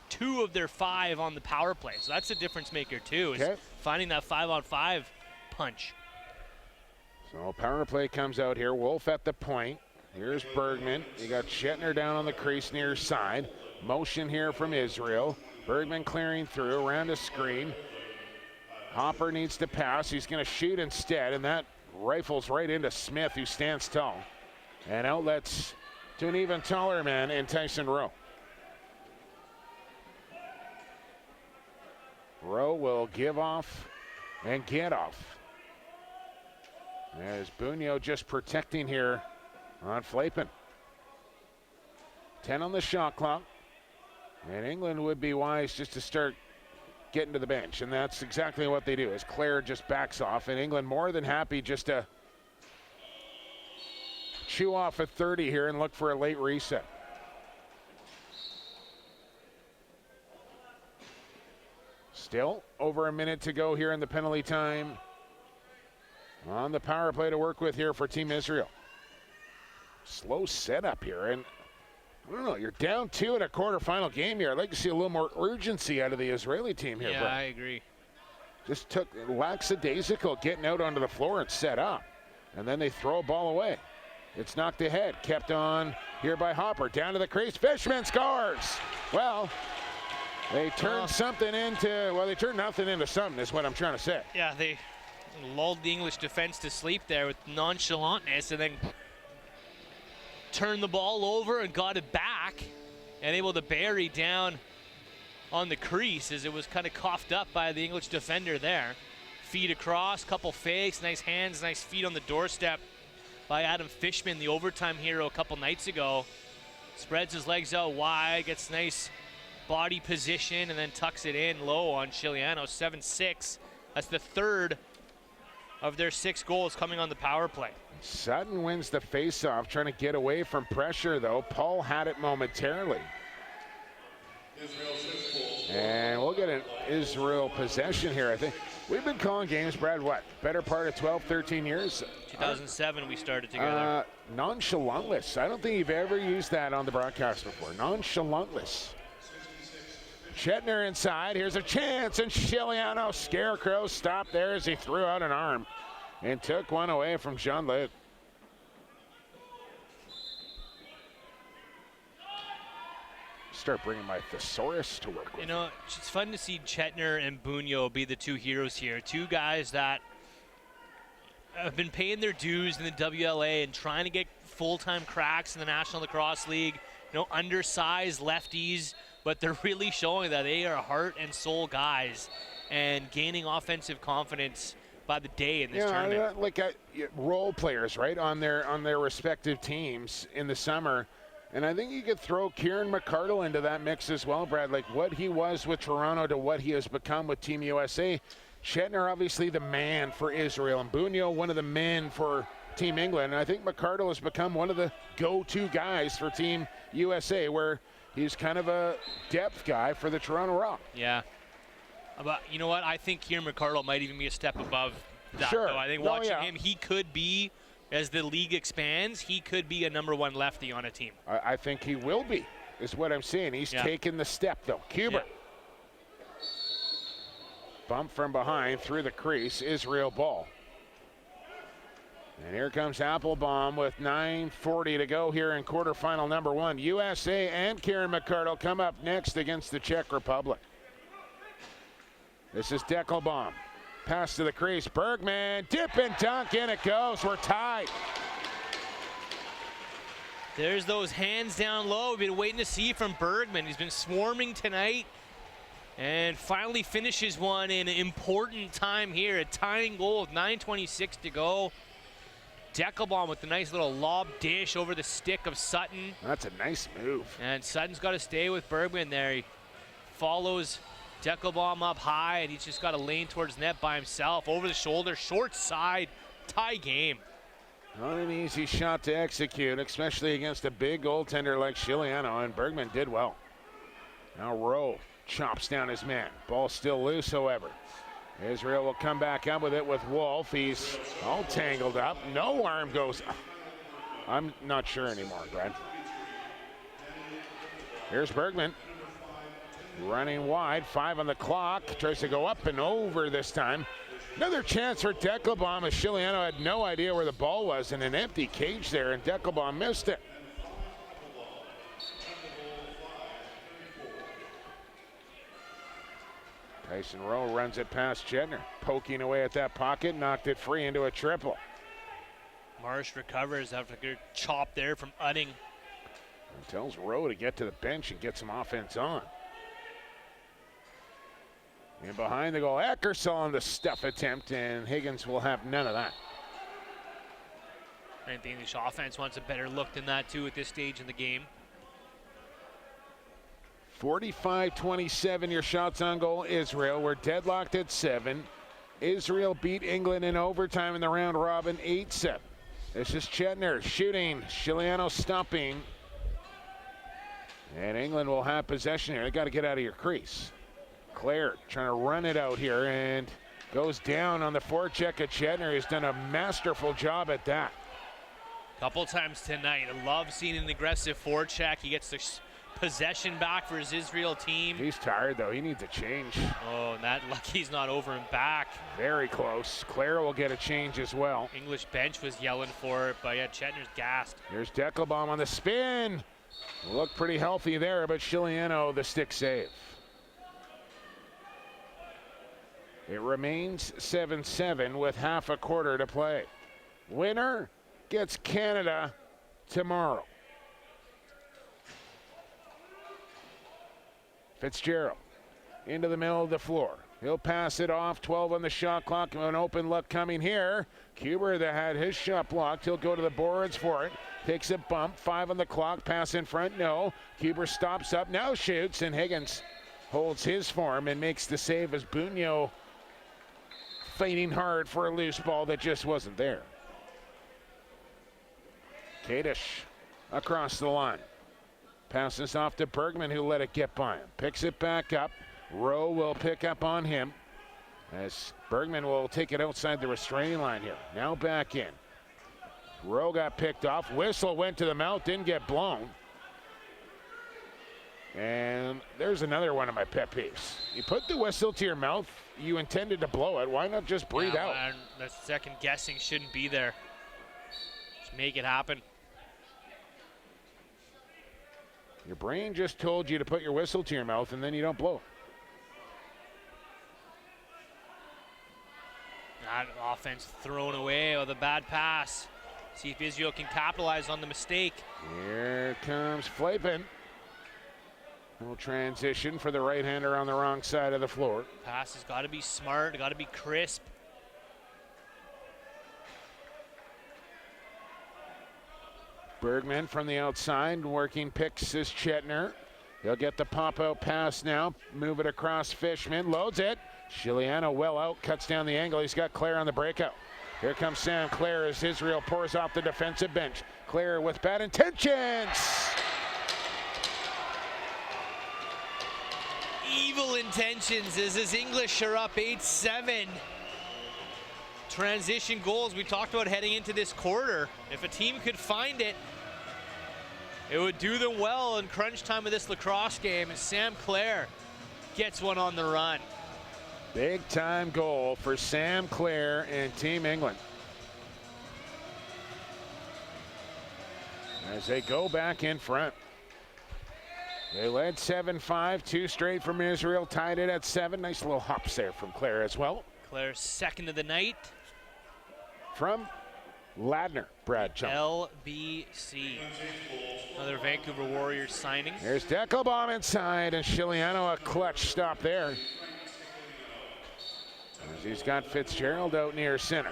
2 of their 5 on the power play. So that's a difference maker too, is finding that 5-on-5 punch. So power play comes out here. Wolf at the point. Here's Bergman. You got Shetner down on the crease near side. Motion here from Israel. Bergman clearing through around a screen. Hopper needs to pass. He's going to shoot instead, and that rifles right into Smith, who stands tall. And outlets to an even taller man in Tyson Rowe. Rowe will give off and get off. As Bugno just protecting here on Flapen. 10 on the shot clock. And England would be wise just to start getting to the bench. And that's exactly what they do, as Clare just backs off. And England more than happy just to chew off a 30 here and look for a late reset. Still over a minute to go here in the penalty time. On the power play to work with here for Team Israel. Slow setup here, and I don't know, you're down 2 in a quarterfinal game here. I'd like to see a little more urgency out of the Israeli team here. Yeah, Brett. I agree. Just took lackadaisical getting out onto the floor and set up, and then they throw a ball away. It's knocked ahead, kept on here by Hopper, down to the crease. Fishman scores. Well, they turned something into, well, they turned nothing into something is what I'm trying to say. Yeah, they lulled the English defense to sleep there with nonchalantness, and then turned the ball over and got it back and able to bury down on the crease as it was kind of coughed up by the English defender there. feed across, couple fakes, nice hands, nice feet on the doorstep by Adam Fishman, the overtime hero a couple nights ago. Spreads his legs out wide, gets nice body position, and then tucks it in low on Chiliano. 7-6. That's the third of their 6 goals coming on the power play. Sutton wins the faceoff, trying to get away from pressure, though. Paul had it momentarily. And we'll get an Israel possession here, I think. We've been calling games, Brad, what? Better part of 12, 13 years? 2007 we started together. Nonchalantless. I don't think you've ever used that on the broadcast before. Nonchalantless. Chetner inside. Here's a chance, and Chiliano Scarecrow stopped there as he threw out an arm and took one away from Jean-Luc. Start bringing my thesaurus to work with. You know, it's fun to see Chetner and Bunyo be the 2 heroes here. 2 guys that have been paying their dues in the WLA and trying to get full-time cracks in the National Lacrosse League. You know, undersized lefties, but they're really showing that they are heart and soul guys and gaining offensive confidence by the day in this tournament. Like role players, right, on their respective teams in the summer. And I think you could throw Kieran McArdle into that mix as well, Brad. Like what he was with Toronto to what he has become with Team USA. Chetner, obviously the man for Israel, and Bunyo, one of the men for Team England. And I think McArdle has become one of the go-to guys for Team USA, where he's kind of a depth guy for the Toronto Rock. Yeah. But you know what? I think Kieran McArdle might even be a step above that. Sure. Though. I think watching him, he could be, as the league expands, he could be a #1 lefty on a team. I think he will be, is what I'm saying. He's taken the step, though. Cuba. Bump from behind through the crease. Israel ball. And here comes Applebaum with 9:40 to go here in quarterfinal #1. USA and Kieran McArdle come up next against the Czech Republic. This is Deckelbaum. Pass to the crease. Bergman, dip and dunk, in it goes. We're tied. There's those hands down low we've been waiting to see from Bergman. He's been swarming tonight and finally finishes one in important time here. A tying goal with 9:26 to go. Deckelbaum with the nice little lob dish over the stick of Sutton. That's a nice move. And Sutton's got to stay with Bergman there. He follows Deckelbaum up high, and he's just got to lane towards net by himself. Over the shoulder, short side, tie game. Not an easy shot to execute, especially against a big goaltender like Chiliano, and Bergman did well. Now Rowe chops down his man. Ball still loose, however. Israel will come back up with it with Wolf. He's all tangled up. No arm goes up. I'm not sure anymore, Brad. Here's Bergman. Running wide, 5 on the clock. Tries to go up and over this time. Another chance for Deckelbaum, as Chiliano had no idea where the ball was in an empty cage there, and Deckelbaum missed it. Tyson Rowe runs it past Chetner, poking away at that pocket, knocked it free into a triple. Marsh recovers after a good chop there from Utting. And tells Rowe to get to the bench and get some offense on. And behind the goal, Eckersall on the stuff attempt, and Higgins will have none of that. I think the English offense wants a better look than that, too, at this stage in the game. 45-27 your shots on goal, Israel. We're deadlocked at 7. Israel beat England in overtime in the round robin 8-7. This is Chetner shooting, Chiliano stopping. And England will have possession here. They got to get out of your crease. Claire trying to run it out here and goes down on the forecheck of Chetner. He's done a masterful job at that. Couple times tonight. I love seeing an aggressive forecheck. He gets the possession back for his Israel team. He's tired, though. He needs a change. Oh, and that lucky's not over and back. Very close. Claire will get a change as well. English bench was yelling for it, but yeah, Chetner's gassed. Here's Deckelbaum on the spin. Looked pretty healthy there, but Chiliano the stick save. It remains 7-7 with half a quarter to play. Winner gets Canada tomorrow. Fitzgerald into the middle of the floor. He'll pass it off. 12 on the shot clock. An open look coming here. Kuber that had his shot blocked. He'll go to the boards for it. Takes a bump. 5 on the clock. Pass in front. No. Kuber stops up. Now shoots. And Higgins holds his form and makes the save as Bunyo fighting hard for a loose ball that just wasn't there. Kadish across the line. Passes off to Bergman, who let it get by him. Picks it back up. Rowe will pick up on him as Bergman will take it outside the restraining line here. Now back in. Rowe got picked off. Whistle went to the mouth, didn't get blown. And there's another one of my pet peeves. You put the whistle to your mouth, you intended to blow it. Why not just breathe out? And the second guessing shouldn't be there. Just make it happen. Your brain just told you to put your whistle to your mouth and then you don't blow it. That offense thrown away with a bad pass. See if Israel can capitalize on the mistake. Here comes Flapen. Little transition for the right-hander on the wrong side of the floor. Pass has got to be smart, got to be crisp. Bergman from the outside, working picks is Chetner. He'll get the pop-out pass now, move it across Fishman, loads it. Chiliano well out, cuts down the angle. He's got Claire on the breakout. Here comes Sam Claire as Israel pours off the defensive bench. Claire with bad intentions. Evil intentions as his English are up 8-7. Transition goals we talked about heading into this quarter. If a team could find it, it would do them well in crunch time of this lacrosse game, and Sam Claire gets one on the run. Big time goal for Sam Claire and Team England. As they go back in front. They led 7-5, 2 straight from Israel, tied it at 7. Nice little hops there from Claire as well. Claire's second of the night. From Ladner, Brad Chung. LBC. Another Vancouver Warriors signing. There's Deckelbaum inside, and Chiliano a clutch stop there. As he's got Fitzgerald out near center.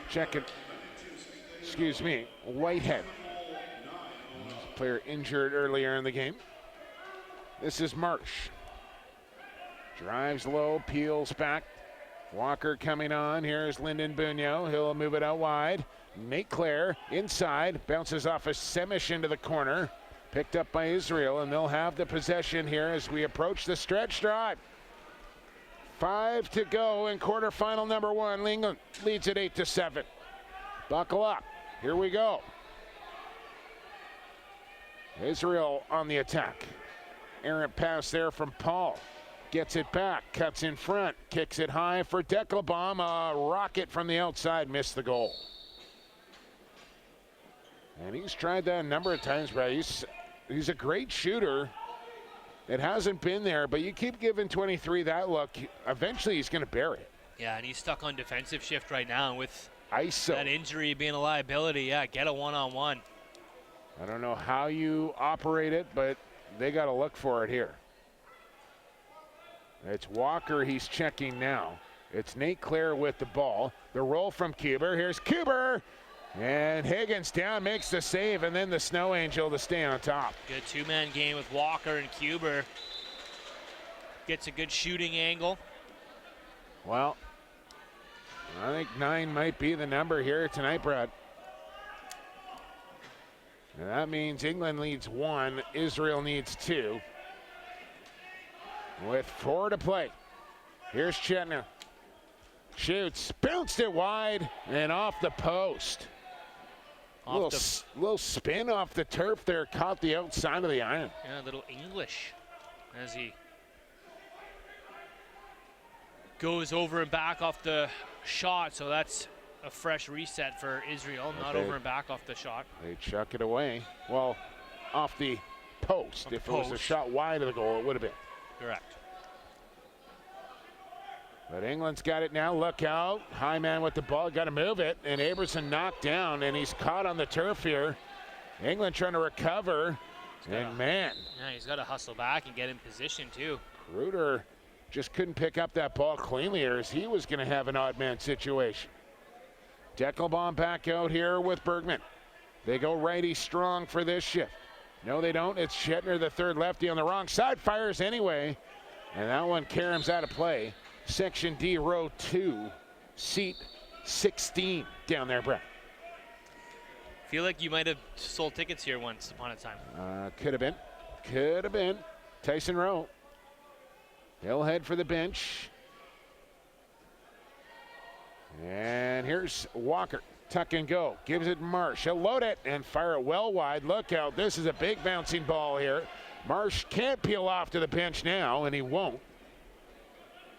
Check it. Excuse me, Whitehead. Player injured earlier in the game. This is Marsh. Drives low, peels back. Walker coming on. Here's Lyndon Bunyo. He'll move it out wide. Nate Claire inside. Bounces off a Semish into the corner. Picked up by Israel, and they'll have the possession here as we approach the stretch drive. 5 to go in quarterfinal number 1. England leads at 8-7. Buckle up. Here we go. Israel on the attack. Errant pass there from Paul. Gets it back, cuts in front, kicks it high for Deckelbaum. A rocket from the outside, missed the goal. And he's tried that a number of times, but he's a great shooter. It hasn't been there, but you keep giving 23 that look, eventually he's going to bury it. Yeah, and he's stuck on defensive shift right now with ISO. that injury being a liability. Yeah, get a one-on-one. I don't know how you operate it, but they got to look for it here. It's Walker he's checking now. It's Nate Claire with the ball. The roll from Kuber. Here's Kuber. And Higgins down, makes the save, and then the Snow Angel to stay on top. Good two-man game with Walker and Kuber. Gets a good shooting angle. Well, I think 9 might be the number here tonight, Brad. And that means England leads 1, Israel needs 2. With 4 to play. Here's Chetner. Shoots, bounced it wide, and off the post. Little spin off the turf there, caught the outside of the iron. Yeah, a little English as he goes over and back off the shot, so that's a fresh reset for Israel, not over and back off the shot. They chuck it away. Well, off the post. If it was a shot wide of the goal, it would have been. Correct. But England's got it now. Look out. High man with the ball. Got to move it. And Aberson knocked down, and he's caught on the turf here. England trying to recover. And man. Yeah, he's got to hustle back and get in position, too. Kruder just couldn't pick up that ball cleanly, or as he was going to have an odd man situation. Deckelbaum back out here with Bergman. They go righty strong for this shift. No, they don't. It's Shetner, the third lefty, on the wrong side. Fires anyway. And that one caroms out of play. Section D, row 2, seat 16 down there, Brett. Feel like you might have sold tickets here once upon a time. Could have been. Could have been. Tyson Rowe. He'll head for the bench. And here's Walker. Tuck and go. Gives it Marsh. He'll load it and fire it well wide. Look out. This is a big bouncing ball here. Marsh can't peel off to the bench now, and he won't.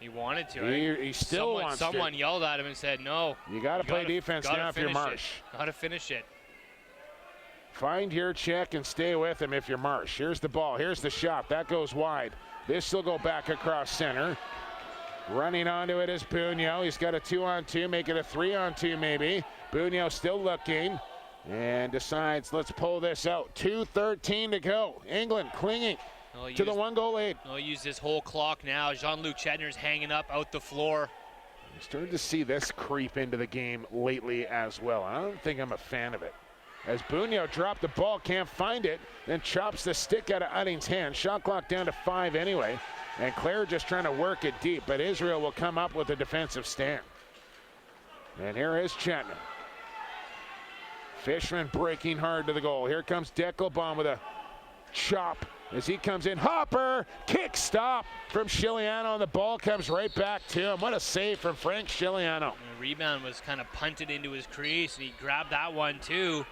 He wanted to. He still wants to. Someone yelled at him and said, no. You got to play defense now if you're Marsh. Got to finish it. Find your check and stay with him if you're Marsh. Here's the ball. Here's the shot. That goes wide. This will go back across center. Running onto it is Bunyo. He's got a 2-on-2, make it a 3-on-2 maybe. Bunyo still looking and decides, let's pull this out. 2:13 to go. England clinging to the 1-goal lead. He'll use this whole clock now. Jean-Luc Chetner's hanging up out the floor. I'm starting to see this creep into the game lately as well. I don't think I'm a fan of it. As Bunyo dropped the ball, can't find it, then chops the stick out of Udding's hand. Shot clock down to 5 anyway. And Clare just trying to work it deep, but Israel will come up with a defensive stand. And here is Chetner. Fishman breaking hard to the goal. Here comes Deckelbaum with a chop as he comes in. Hopper, kick stop from Chiliano, and the ball comes right back to him. What a save from Frank Chiliano. The rebound was kind of punted into his crease, and he grabbed that one too.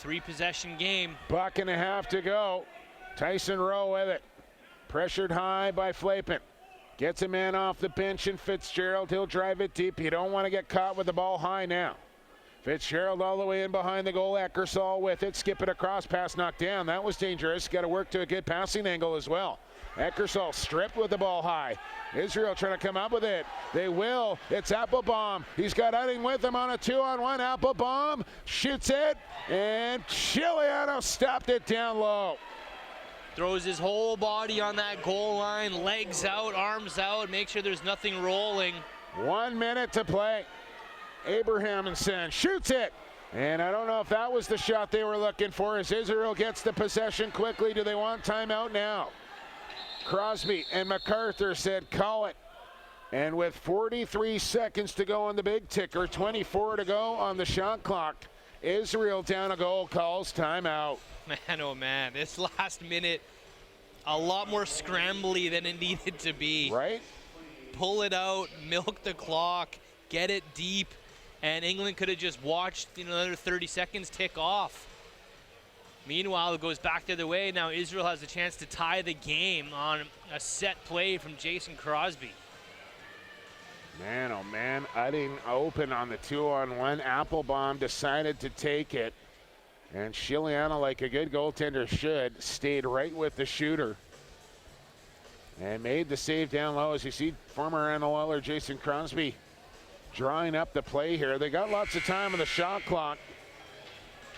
3-possession game. Buck and a half to go. Tyson Rowe with it. Pressured high by Flapin. Gets a man off the bench in Fitzgerald. He'll drive it deep. You don't want to get caught with the ball high now. Fitzgerald all the way in behind the goal. Eckersall with it. Skip it across. Pass knocked down. That was dangerous. Got to work to a good passing angle as well. Eckersall stripped with the ball high. Israel trying to come up with it. They will. It's Applebaum. He's got Udding with him on a 2-on-1. Applebaum shoots it. And Chiliano stopped it down low. Throws his whole body on that goal line. Legs out, arms out. Make sure there's nothing rolling. 1 minute to play. Abrahamson shoots it. And I don't know if that was the shot they were looking for as Israel gets the possession quickly. Do they want timeout now? Crosby and MacArthur said call it. And with 43 seconds to go on the big ticker, 24 to go on the shot clock, Israel down a goal, calls timeout. Man, oh man, this last minute, a lot more scrambly than it needed to be. Right? Pull it out, milk the clock, get it deep, and England could have just watched another 30 seconds tick off. Meanwhile, it goes back the other way. Now Israel has a chance to tie the game on a set play from Jason Crosby. Man, oh man, Udding open on the 2-on-1. Applebaum decided to take it. And Chiliano, like a good goaltender should, stayed right with the shooter. And made the save down low. As you see, former NHLer Jason Crosby drawing up the play here. They got lots of time on the shot clock.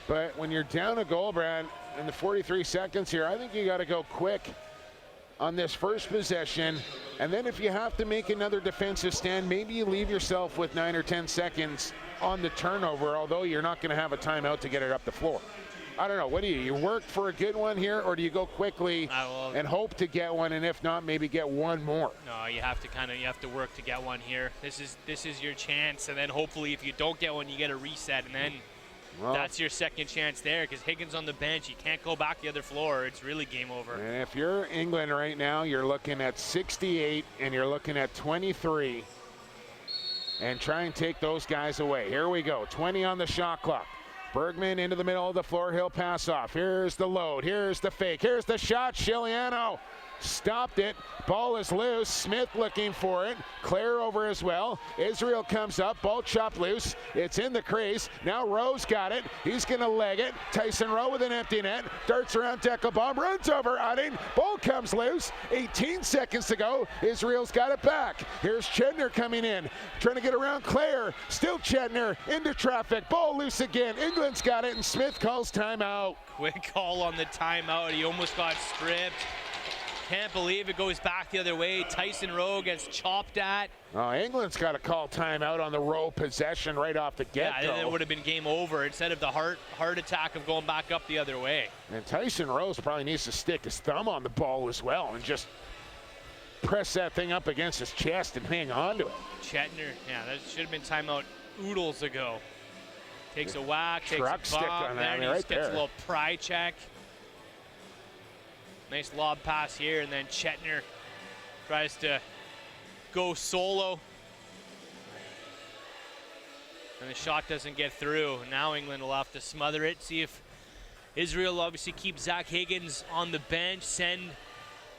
But when you're down a goal, Brad, in the 43 seconds here, I think you got to go quick on this first possession. And then if you have to make another defensive stand, maybe you leave yourself with 9 or 10 seconds on the turnover, although you're not going to have a timeout to get it up the floor. I don't know. What do you work for a good one here, or do you go quickly and hope to get one, and if not, maybe get one more? No, you have to work to get one here. This is your chance, and then hopefully if you don't get one, you get a reset, and then that's your second chance there, because Higgins on the bench, you can't go back the other floor. It's really game over. And if you're England right now, you're looking at 68 and you're looking at 23, and try and take those guys away. Here we go, 20 on the shot clock. Bergman into the middle of the floor, he'll pass off. Here's the load, here's the fake, here's the shot. Chiliano stopped it. Ball is loose. Smith looking for it. Clare over as well. Israel comes up. Ball chopped loose. It's in the crease. Now Rowe's got it. He's going to leg it. Tyson Rowe with an empty net. Darts around Deckelbaum. Runs over Udding. Ball comes loose. 18 seconds to go. Israel's got it back. Here's Chetner coming in. Trying to get around Clare. Still Chetner into traffic. Ball loose again. England's got it, and Smith calls timeout. Quick call on the timeout. He almost got stripped. Can't believe it goes back the other way. Tyson Rowe gets chopped at. Oh, England's got to call timeout on the Rowe possession right off the get-go. Yeah, it would have been game over instead of the heart attack of going back up the other way. And Tyson Rose probably needs to stick his thumb on the ball as well and just press that thing up against his chest and hang on to it. Chetner, yeah, that should have been timeout oodles ago. Takes a whack, takes Truck a stick bump, on that, there, right gets there. a little pry check. Nice lob pass here, and then Chetner tries to go solo. And the shot doesn't get through. Now England will have to smother it. See if Israel obviously keeps Zach Higgins on the bench, send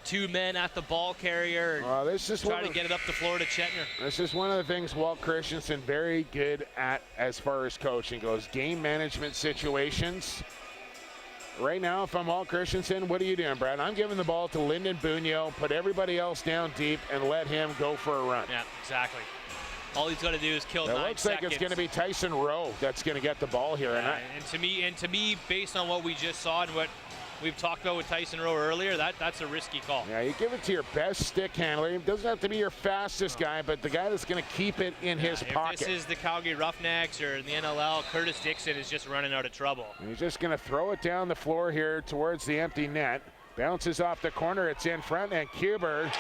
2 men at the ball carrier, and This is try to get it up the floor to Chetner. This is one of the things Walt Christensen very good at as far as coaching goes. Game management situations. Right now, if I'm Walt Christensen, what are you doing, Brad? I'm giving the ball to Lyndon Bunyo, put everybody else down deep, and let him go for a run. Yeah, exactly. All he's got to do is kill 9 It looks seconds. like it's going to be Tyson Rowe that's going to get the ball here. And to me, based on what we just saw and what we've talked about with Tyson Rowe earlier, that's a risky call. Yeah, you give it to your best stick handler. It doesn't have to be your fastest guy, but the guy that's going to keep it in his pocket. If this is the Calgary Roughnecks or in the NLL, Curtis Dixon is just running out of trouble. And he's just going to throw it down the floor here towards the empty net. Bounces off the corner. It's in front, and Kuber,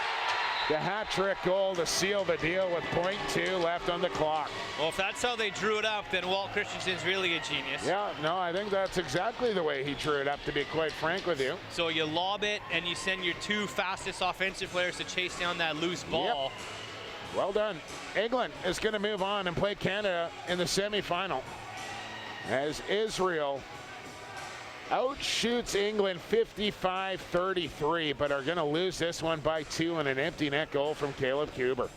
the hat-trick goal to seal the deal with .2 left on the clock. Well, if that's how they drew it up, then Walt Christensen's really a genius. Yeah, no, I think that's exactly the way he drew it up, to be quite frank with you. So you lob it, and you send your 2 fastest offensive players to chase down that loose ball. Yep. Well done. England is going to move on and play Canada in the semifinal as Israel outshoots England 55-33, but are going to lose this one by 2 on an empty net goal from Caleb Kuber.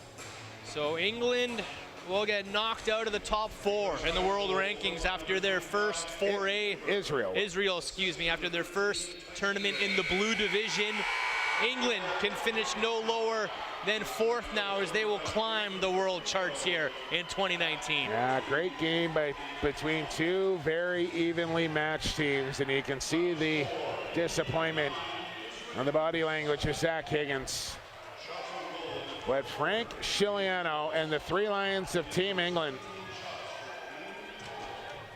So England will get knocked out of the top 4 in the world rankings after their first foray. Israel, after their first tournament in the blue division. England can finish no lower than 4th now as they will climb the world charts here in 2019. Yeah, great game between 2 very evenly matched teams, and you can see the disappointment on the body language of Zach Higgins. But Frank Scigliano and the 3 Lions of Team England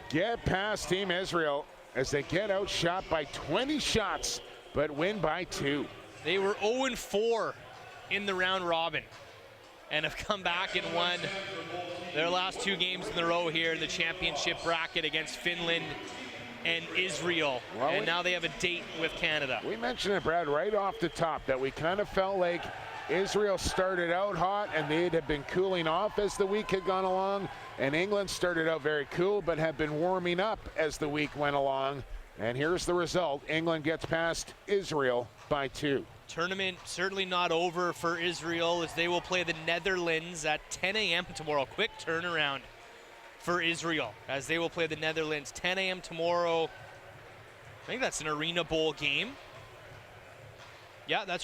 get past Team Israel as they get outshot by 20 shots, but win by 2. They were 0-4 in the round robin and have come back and won their last 2 games in a row here in the championship bracket against Finland and Israel. Well, and now they have a date with Canada. We mentioned it, Brad, right off the top, that we kind of felt like Israel started out hot and they had been cooling off as the week had gone along, and England started out very cool but have been warming up as the week went along. And here's the result. England gets past Israel by 2. Tournament certainly not over for Israel as they will play the Netherlands at 10 a.m. tomorrow. Quick turnaround for Israel as they will play the Netherlands 10 a.m. tomorrow. I think that's an Arena Bowl game. Yeah, that's